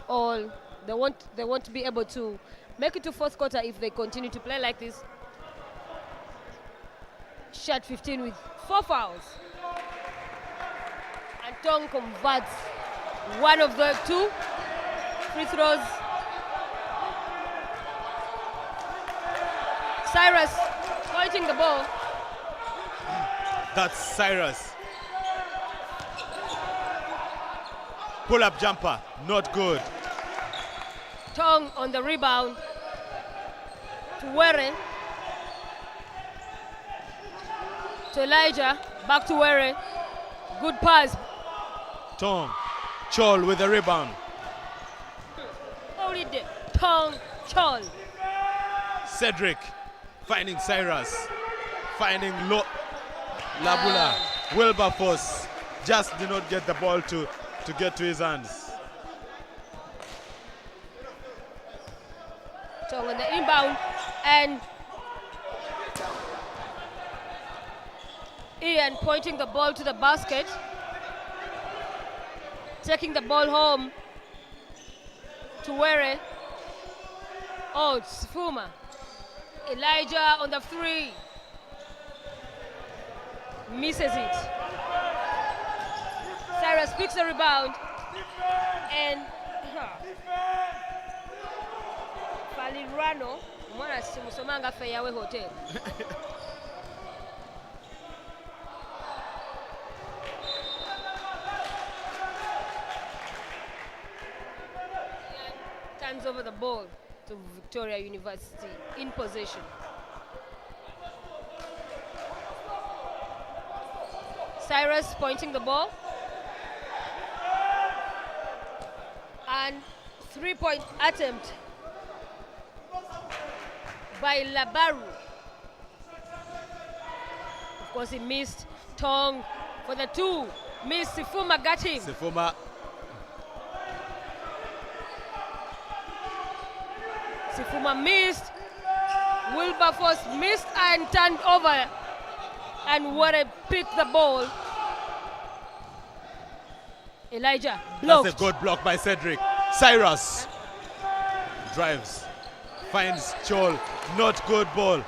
or they want to be able to make it to fourth quarter if they continue to play like this. Shot 15 with 4 fouls. And Tong converts one of the 2 free throws. Cyrus pointing the ball. That's Cyrus. Pull-up jumper, not good. Tong on the rebound to Were. To Elijah, back to Were. Good pass. Tong, Chol with the rebound. Hold it there. Tong, Chol. Cedric finding Cyrus, finding Labula. Wilberforce just did not get the ball to get to his hands. Tong on the inbound, and Ian pointing the ball to the basket, taking the ball home to Were. Oh, it's Fuma. Elijah on the 3. Misses it. Cyrus picks the rebound. And Falirano, mwana simusomanga Fairway Hotel. Turns over the ball to Victoria University in possession. Cyrus pointing the ball. And 3-point attempt by Labaru. Of course, he missed. Tong for the 2. Missed. Sifuma got him. Sifuma missed. Wilberforce missed and turned over. And what a pick the ball. Elijah blocked. That's a good block by Cedric. Cyrus drives, finds Chol. Not good ball.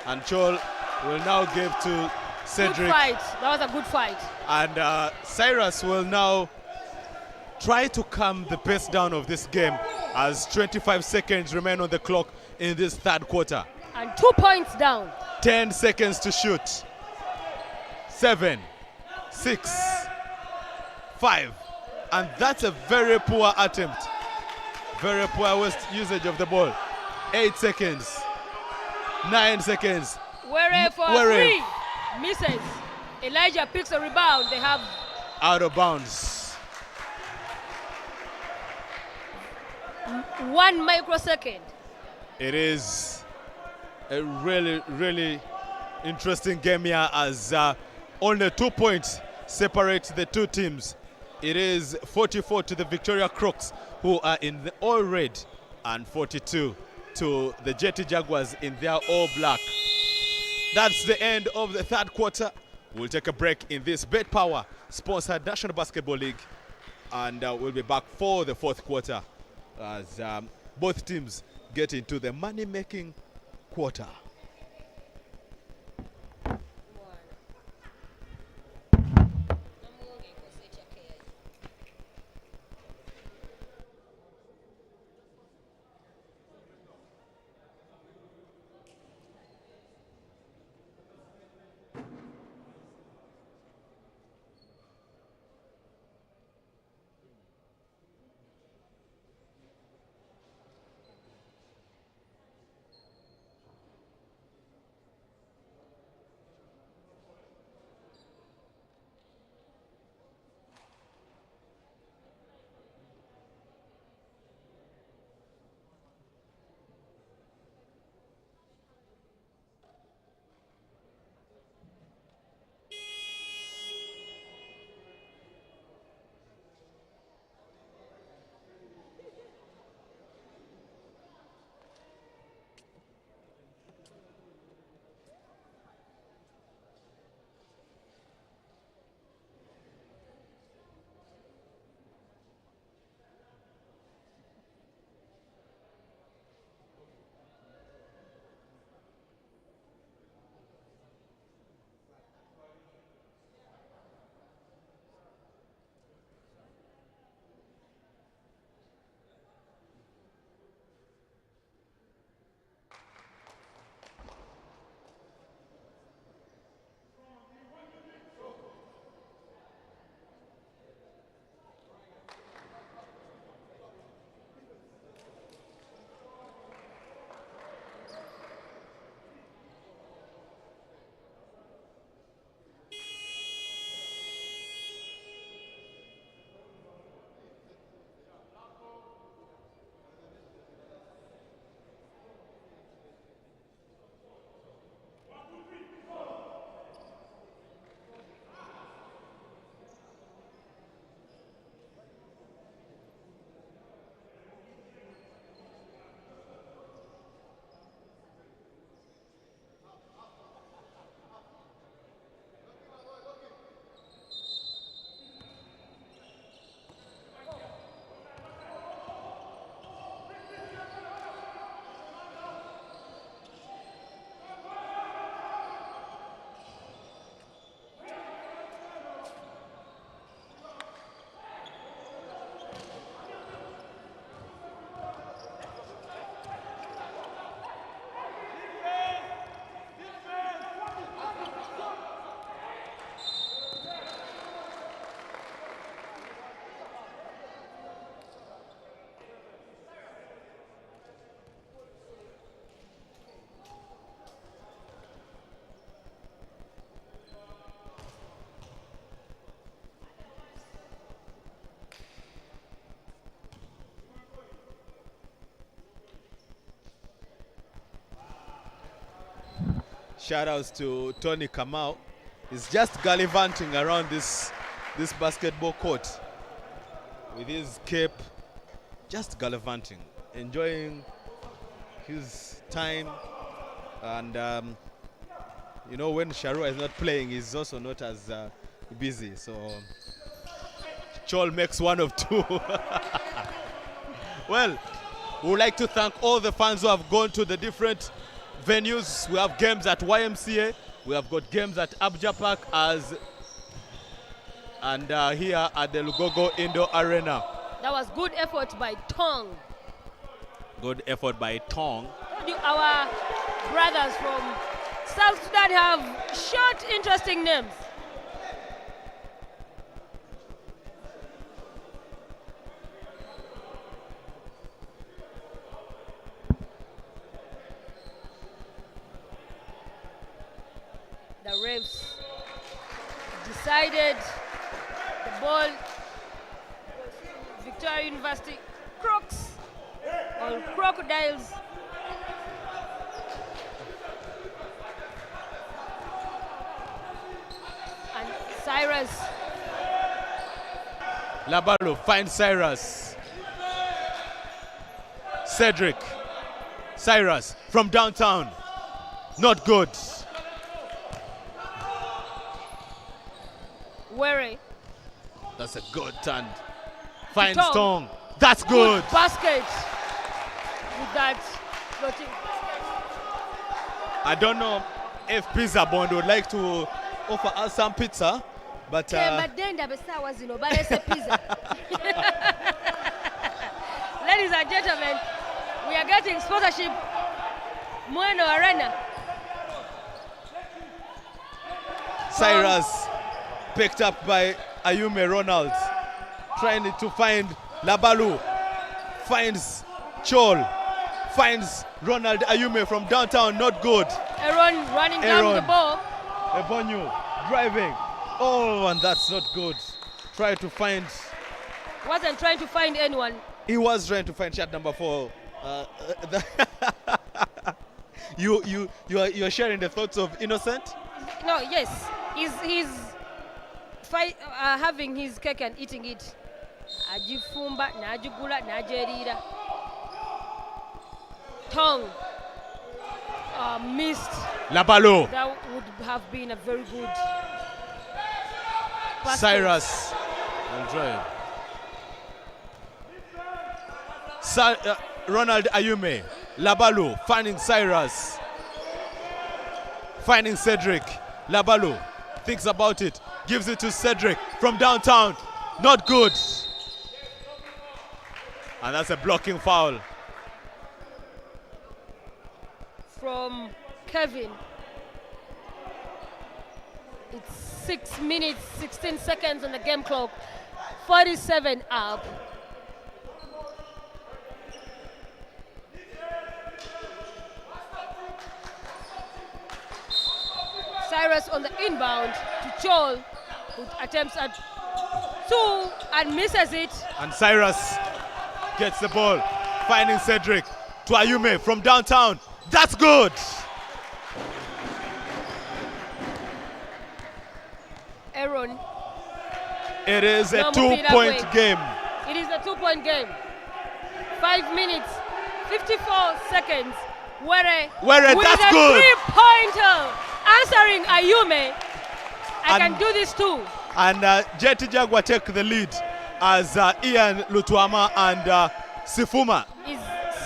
And Chol will now give to Cedric. Good fight. That was a good fight. And Cyrus will now try to calm the pace down of this game as 25 seconds remain on the clock in this third quarter. And 2 points down. 10 seconds to shoot. 7, 6, 5. And that's a very poor attempt. Very poor usage of the ball. 8 seconds. 9 seconds. Were for Were. 3. Misses. Elijah picks a rebound. They have Out of bounds. 1 microsecond. It is a really, really interesting game here as only 2 points separate the two teams. It is 44 to the Victoria Crooks, who are in the all red, and 42 to the Jetty Jaguars in their all black. That's the end of the third quarter. We'll take a break in this Bet Power sponsored National Basketball League, and we'll be back for the fourth quarter as both teams get into the money-making quarter. Shout outs to Tony Kamau. He's just gallivanting around this basketball court with his cape, just gallivanting, enjoying his time. And you know, when Sharua is not playing, he's also not as busy. So Chol makes one of two. Well, we would like to thank all the fans who have gone to the different venues. We have games at YMCA. We have got games at Abuja Park and here at the Lugogo Indoor Arena. That was good effort by Tong. Good effort by Tong. Our brothers from South Sudan have short, interesting names. The refs decided the ball Victoria University Crocs or Crocodiles. And Cyrus. Labalo finds Cyrus. Cedric. Cyrus from downtown. Not good. Worry. That's a good turn. Finds Tong. Tong. That's good. Basket with that floating. I don't know if Pizza Bond would like to offer us some pizza, but Ladies and gentlemen, we are getting sponsorship. Bueno Arena. Cyrus picked up by Ayume Ronald, trying to find Labalu, finds Chol, finds Ronald Ayume from downtown, not good. Aaron running down the ball. Ebonyu driving. Oh, and that's not good. Try to find. Wasn't trying to find anyone. He was trying to find shot number 4. You're sharing the thoughts of Innocent? No, yes. He's having his cake and eating it. Ajifumba, najugula, najerira. Tongue missed. Labalo. That would have been a very good basket. Cyrus will drive. Ronald Ayume. Labalu finding Cyrus. Finding Cedric. Labalu thinks about it. Gives it to Cedric from downtown. Not good. And that's a blocking foul. From Kevin. It's 6 minutes, 16 seconds on the game clock. 47 up. Cyrus on the inbound to Chol, who attempts at 2 and misses it. And Cyrus gets the ball, finding Cedric to Ayume from downtown. That's good. Aaron. It is a No, 2-point game. It is a 2-point game. 5 minutes, 54 seconds. Were with that's a good. 3-pointer answering Ayume. I And- can do this too. And Jetty Jaguar take the lead as Ian Lutuama and Sifuma Is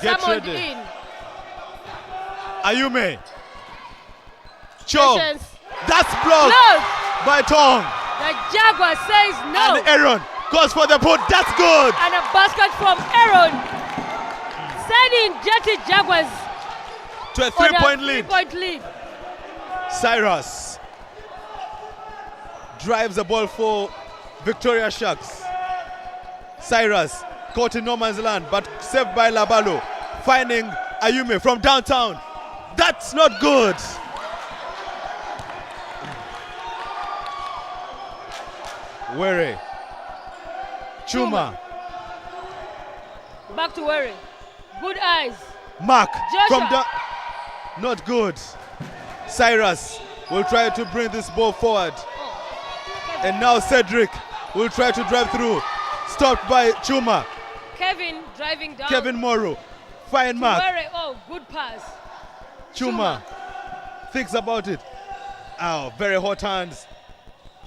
Get summoned ready. in. Ayume. Cho. Patience. That's blocked No, by Tong. the Jaguar says no. And Aaron goes for the put. That's good. And a basket from Aaron, sending Jetty Jaguars To a on a 3-point lead. 3-point lead. Cyrus drives the ball for Victoria Sharks. Cyrus caught in no man's land, but saved by Labalo. Finding Ayume from downtown. That's not good. Were. Chuma. Back to Worry. Good eyes. Mark from Joshua. down. Not good. Cyrus will try to bring this ball forward. And now Cedric will try to drive through. Stopped by Chuma. Kevin driving down. Kevin Morrow. Fine mark. Worry. Oh, good pass. Chuma thinks about it. Oh, very hot hands.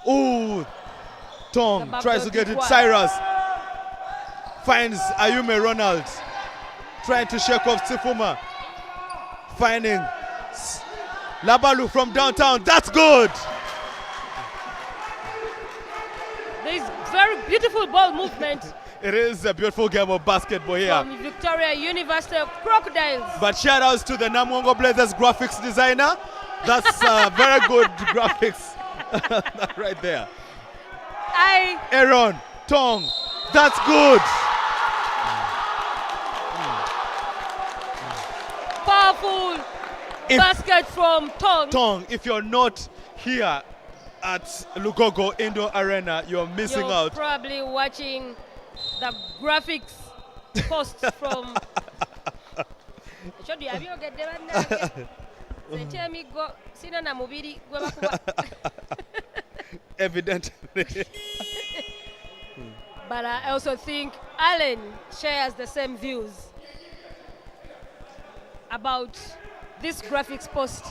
Ooh. Tong The back tries to door get it. wide. Cyrus finds Ayume Ronald. Trying to shake off Sifuma. Finding Labalu from downtown. That's good. There is very beautiful ball movement It is a beautiful game of basketball here. from Victoria University of Crocodiles. But shout outs to the Namungo Blazers graphics designer. That's very good graphics right there. Aaron, Tong, that's good. Powerful If- basket from Tong. Tong, if you're not here at Lugogo Indoor Arena, you're missing You're out. probably watching the graphics post from. Should you have you get them? Sina na mubiri gwe bakuba. Evidently. But I also think Alan shares the same views about this graphics post.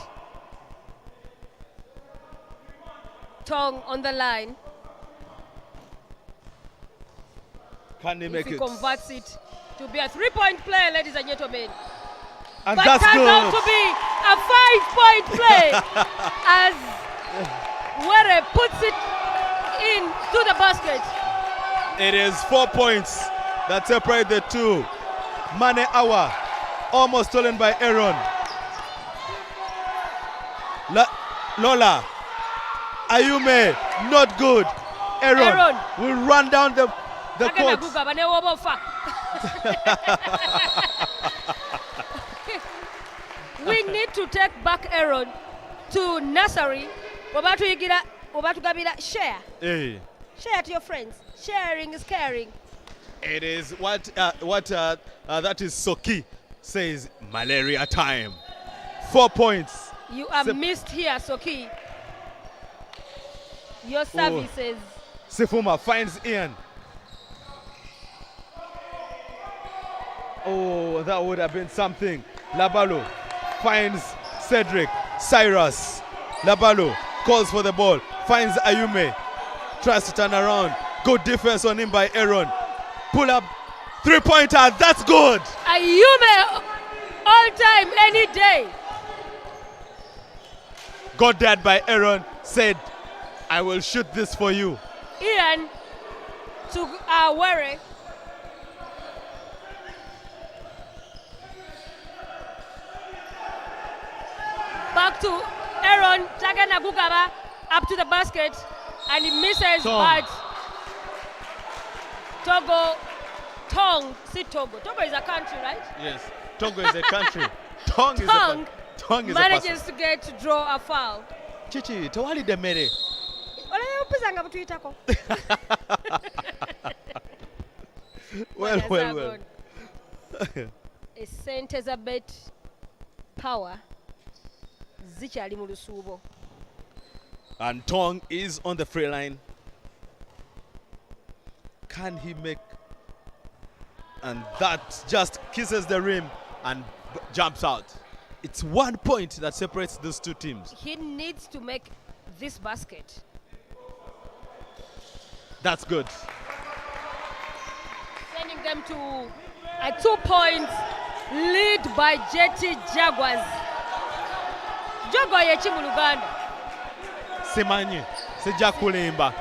Tong on the line. Can he make If he it? converts it to be a 3-point play, ladies and gentlemen. And But that's turns good. out to be a 5-point play as Were puts it into the basket. It is 4 points that separate the two. Mane Awa, almost stolen by Aaron. Lola, Ayume, not good. Aaron will run down the court. We need to take back Aaron to nursery. Share. Hey. Share to your friends. Sharing is caring. It is what that is Soki says, malaria time. 4 points. You are missed here, Soki. Your services. Sifuma finds Ian. Oh, that would have been something. Labalo finds Cedric. Cyrus. Labalo calls for the ball. Finds Ayume. Tries to turn around. Good defense on him by Aaron. Pull up. 3-pointer. That's good. Ayume all time, any day. Got that by Aaron. Said, I will shoot this for you. Ian to Were. Back to Aaron. Tagana Gugaba up to the basket. And he misses, but Tong, see Togo. Togo is a country, right? Yes. Togo is a country. Tong is manages to get to draw a foul. Chichi, tawali demere. Well. A centers a bit power. Zichali mu lusuubo. And Tong is on the free line. Can he make? And that just kisses the rim and jumps out. It's 1 point that separates those two teams. He needs to make this basket. That's good. Sending them to a 2-point lead by Jetty Jaguars. Jogo yechi mu Luganda. Simanyi, sija kulimba.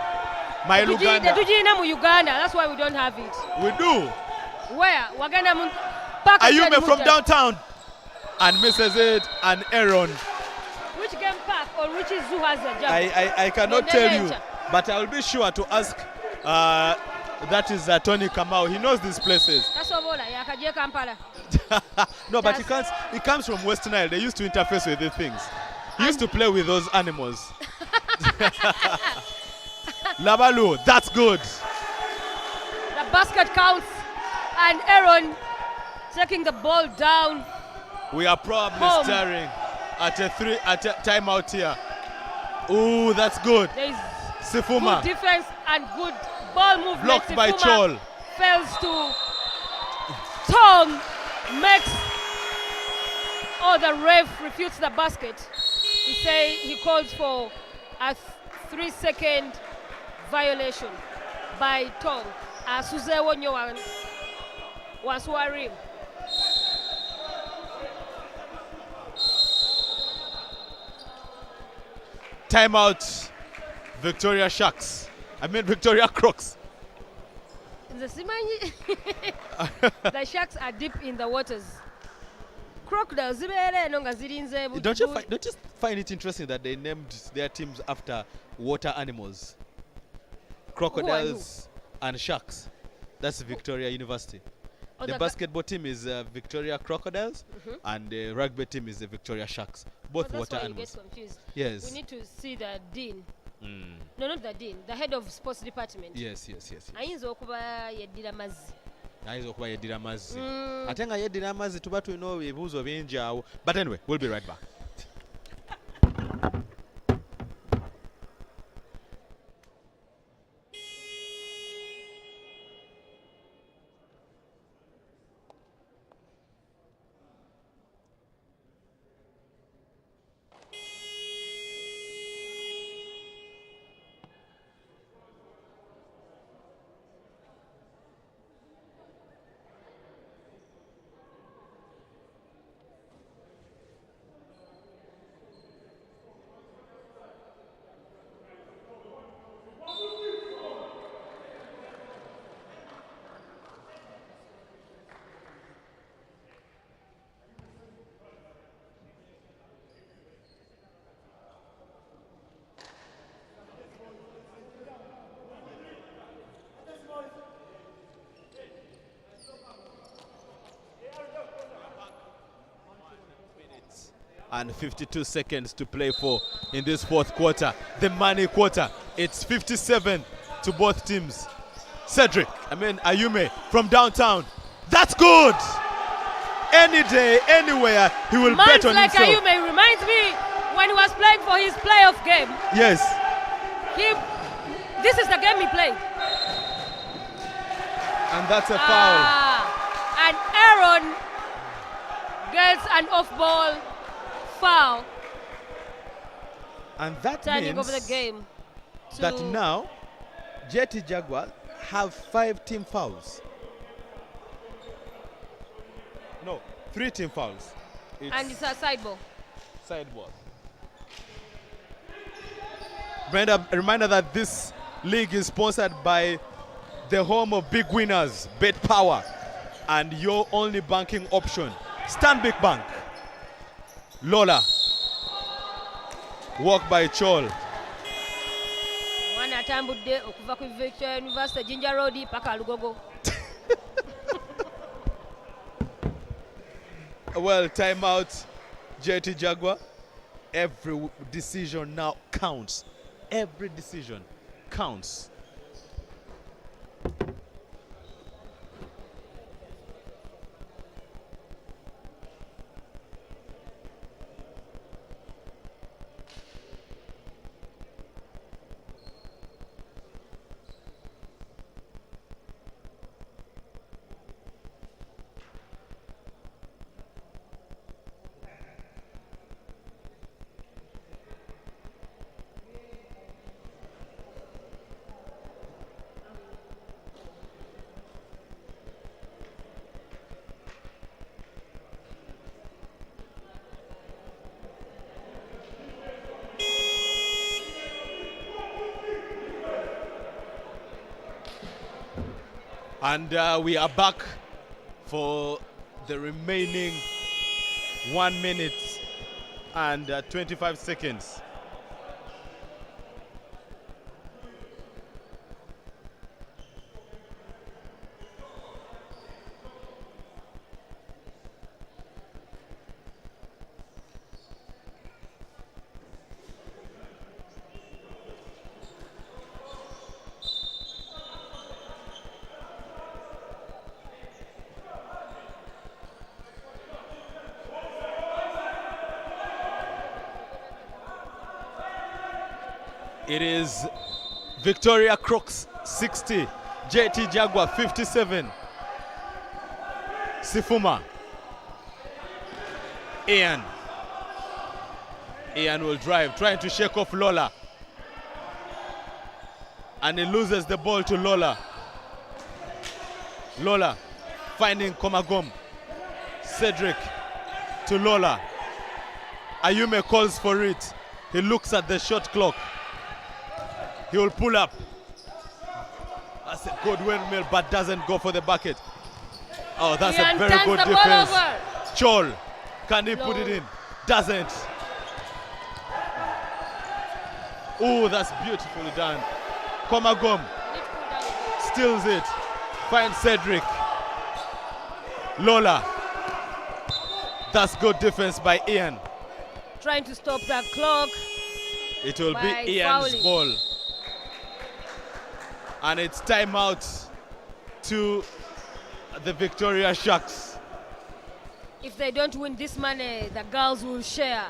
My Luganda. Tetujina mu Uganda, that's why we don't have it. We do. Where? Waganda mu Park. Ayume from downtown and misses it, and Aaron. Which game park or which zoo has a job? I cannot tell you, but I will be sure to ask. That is Tony Kamau. He knows these places. That's all. Yakaje Kampala. No, but he comes from West Nile. They used to interface with these things. He used to play with those animals. Labalu, that's good. The basket counts, and Aaron taking the ball down. We are probably staring at a timeout here. Ooh, that's good. There is Sifuma. good defense and good ball movement. Blocked by Chol. Fails to Tong makes. Oh, the ref refutes the basket. He calls for a 3-second violation by Tong. Suzewo nyo waswarim. Timeout. Victoria Sharks. Victoria Crocs. The Sharks are deep in the waters. Crocodiles. Don't you find it interesting that they named their teams after water animals? Crocodiles and sharks. That's Victoria University. Oh, the basketball team is Victoria Crocodiles, and the rugby team is the Victoria Sharks. Both water animals. You get confused. Yes. We need to see the dean No, not the dean, the head of sports department. Yes. Ayinza okuba yeddira mazzi. Ayinza okuba yeddira mazzi. Ate nga yeddira amazzi tuba tulina ebibuuzo bingi awo. But anyway, we'll be right back. And 52 seconds to play for in this fourth quarter, the money quarter. It's 57 to both teams. Ayume from downtown. That's good. Any day, anywhere, he will bet on like himself. Ayume reminds me when he was playing for his playoff game. Yes. This is the game he played. And that's a foul. And Aaron gets an off-ball foul. And that turning means over the game that now JT Jaguar have 5 team fouls. No, 3 team fouls. And it's a side ball. Side ball. Reminder that this league is sponsored by the home of big winners, Bet Power, and your only banking option, Stanbic Bank. Lola, walk by Chol. Mwana atambudde okuva ku Victoria University Jinja Road paka Lugogo. Well, timeout, JT Jaguar. Every decision now counts. Every decision counts. And we are back for the remaining 1 minute and 25 seconds. It is Victoria Crocs 60, JT Jaguar 57. Sifuma. Ian will drive, trying to shake off Lola. And he loses the ball to Lola. Lola finding Komagom. Cedric to Lola. Ayume calls for it. He looks at the shot clock. He will pull up. That's a good windmill, but doesn't go for the bucket. Oh, that's a very good defense. Chol, can he put it in? Doesn't. Oh, that's beautifully done. Komagom steals it. Finds Cedric. Lola. That's good defense by Ian. Trying to stop that clock. It will by be Ian's fouling. ball. And it's timeout to the Victoria Sharks. If they don't win this money, the girls will share.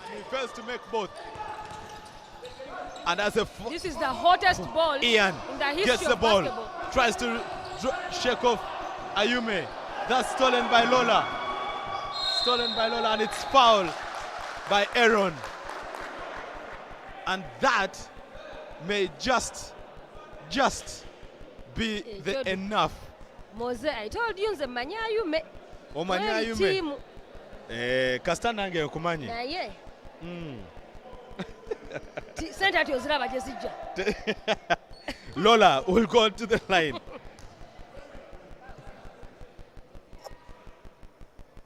And he fails to make both. And as a This is the hottest ball Ian in the history gets the of ball, basketball. tries to shake off Ayume. That's stolen by Lola. Stolen by Lola, and it's foul by Aaron. And that may just be the enough. Mose, I told you nze manya Ayume. Omanya Kweli Ayume. tiimu Kasitanda nange okumanyi. naye sente ati oziraba gye zijja. Lola will go to the line.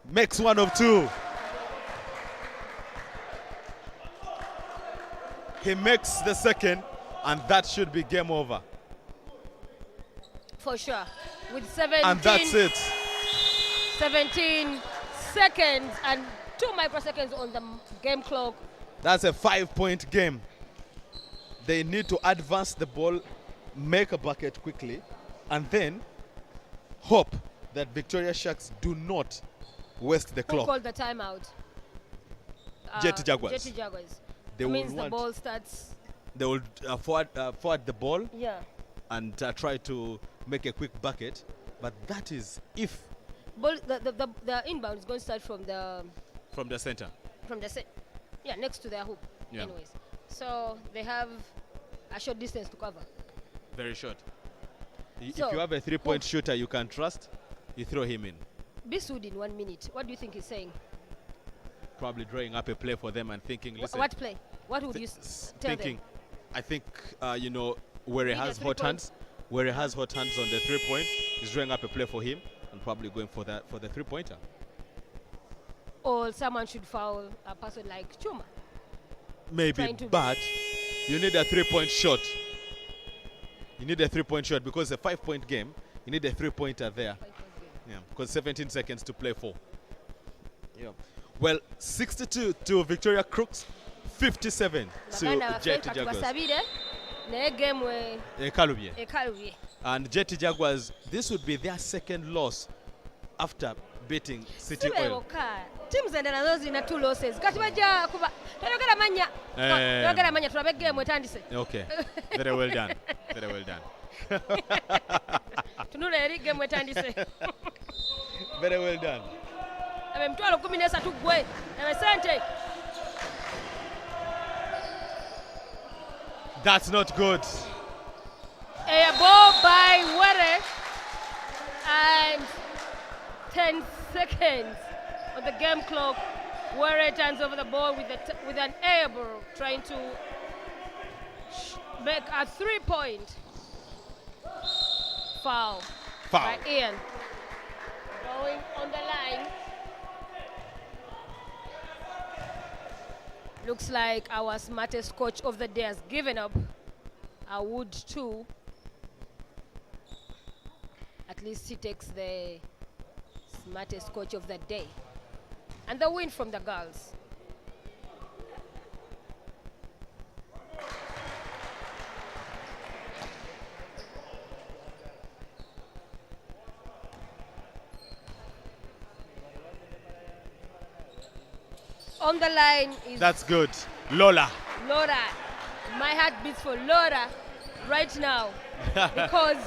Makes one of two. He makes the second, and that should be game over. For sure. With 17, And that's it. 17 seconds and 2 microseconds on the game clock. That's a 5-point game. They need to advance the ball, make a bucket quickly, and then hope that Victoria Sharks do not waste the Who clock. called the timeout? Jet Jaguars. Jet Jaguars. They That will means the want- ball starts. They will forward the ball Yeah. and try to make a quick bucket, but that is if Ball, the inbound is going to start from the center. set. Yeah, next to their hoop. Yeah. Anyways, so they have a short distance to cover. Very short. So, if you have a three-point shooter you can trust, you throw him in. Bisud in 1 minute. What do you think he's saying? Probably drawing up a play for them and thinking, listen, What play? What would you tell thinking, them? I think, where he Need a has hot three-point. hands, where he has hot hands on the three-point, he's drawing up a play for him and probably going for the three-pointer. Or someone should foul a person like Chuma. Maybe, Trying to- but you need a three-point shot. You need a three-point shot because a 5-point game, you need a three-pointer there. 5-point game. Yeah, because 17 seconds to play for. Yeah. Well, 62 to Victoria Crooks, 57 to baganda baffe Jet Jaguars. katubasabire naye game Kalubye. ekalubye. And Jet Jaguars, this would be their second loss after beating City Oil. Sibeewoka tiimu zende nazo zirina 2 losses kati bajja kuba toyogera mannya toyogera mannya tulabe game etandise. Okay, very well done. Very well done. Tunula eri game etandise. Very well done. Abe mtwalo 13 gwe abe sente. That's not good. A ball by Were and 10 seconds on the game clock. Were turns over the ball with an air ball, trying to make a 3-point foul by Ian. Going on the line. Looks like our smartest coach of the day has given up. I would too. At least he takes the smartest coach of the day. And the win from the girls. On the line is That's good. Lola. Laura. My heart beats for Laura right now because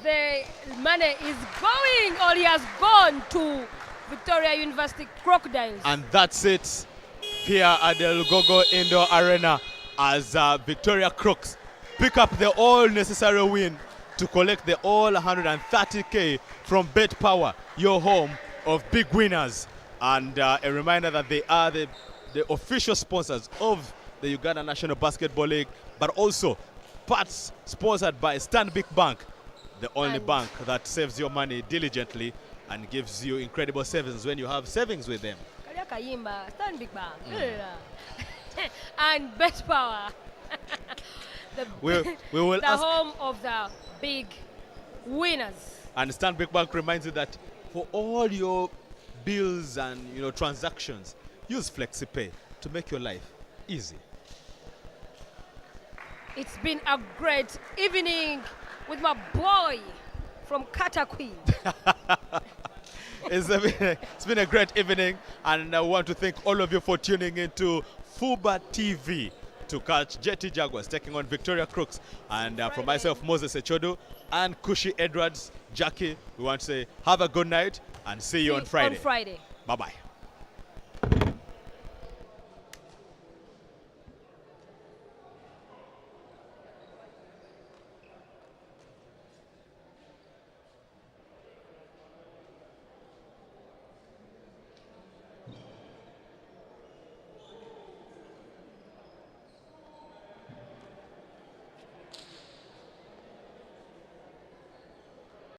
the money is going, or he has gone to Victoria University Crocodiles. And that's it here at the Lugogo Indoor Arena as Victoria Crooks pick up the all necessary win to collect the all 130K from Bet Power, your home of big winners. And a reminder that they are the official sponsors of the Uganda National Basketball League, but also parts sponsored by Stanbic Bank, the only bank that saves your money diligently and gives you incredible savings when you have savings with them. Stanbic Bank. And Bet Power. We will the ask, home of the big winners. and Stanbic Bank reminds you that for all your bills and transactions, use FlexiPay to make your life easy. It's been a great evening with my boy from Katakwi. It's been a great evening, and I want to thank all of you for tuning into Fuba TV to catch Jetty Jaguars taking on Victoria Crooks. And from myself, Moses Echodo, and Kushi Edwards, Jackie, we want to say have a good night and see you on Friday. On Friday. Bye-bye.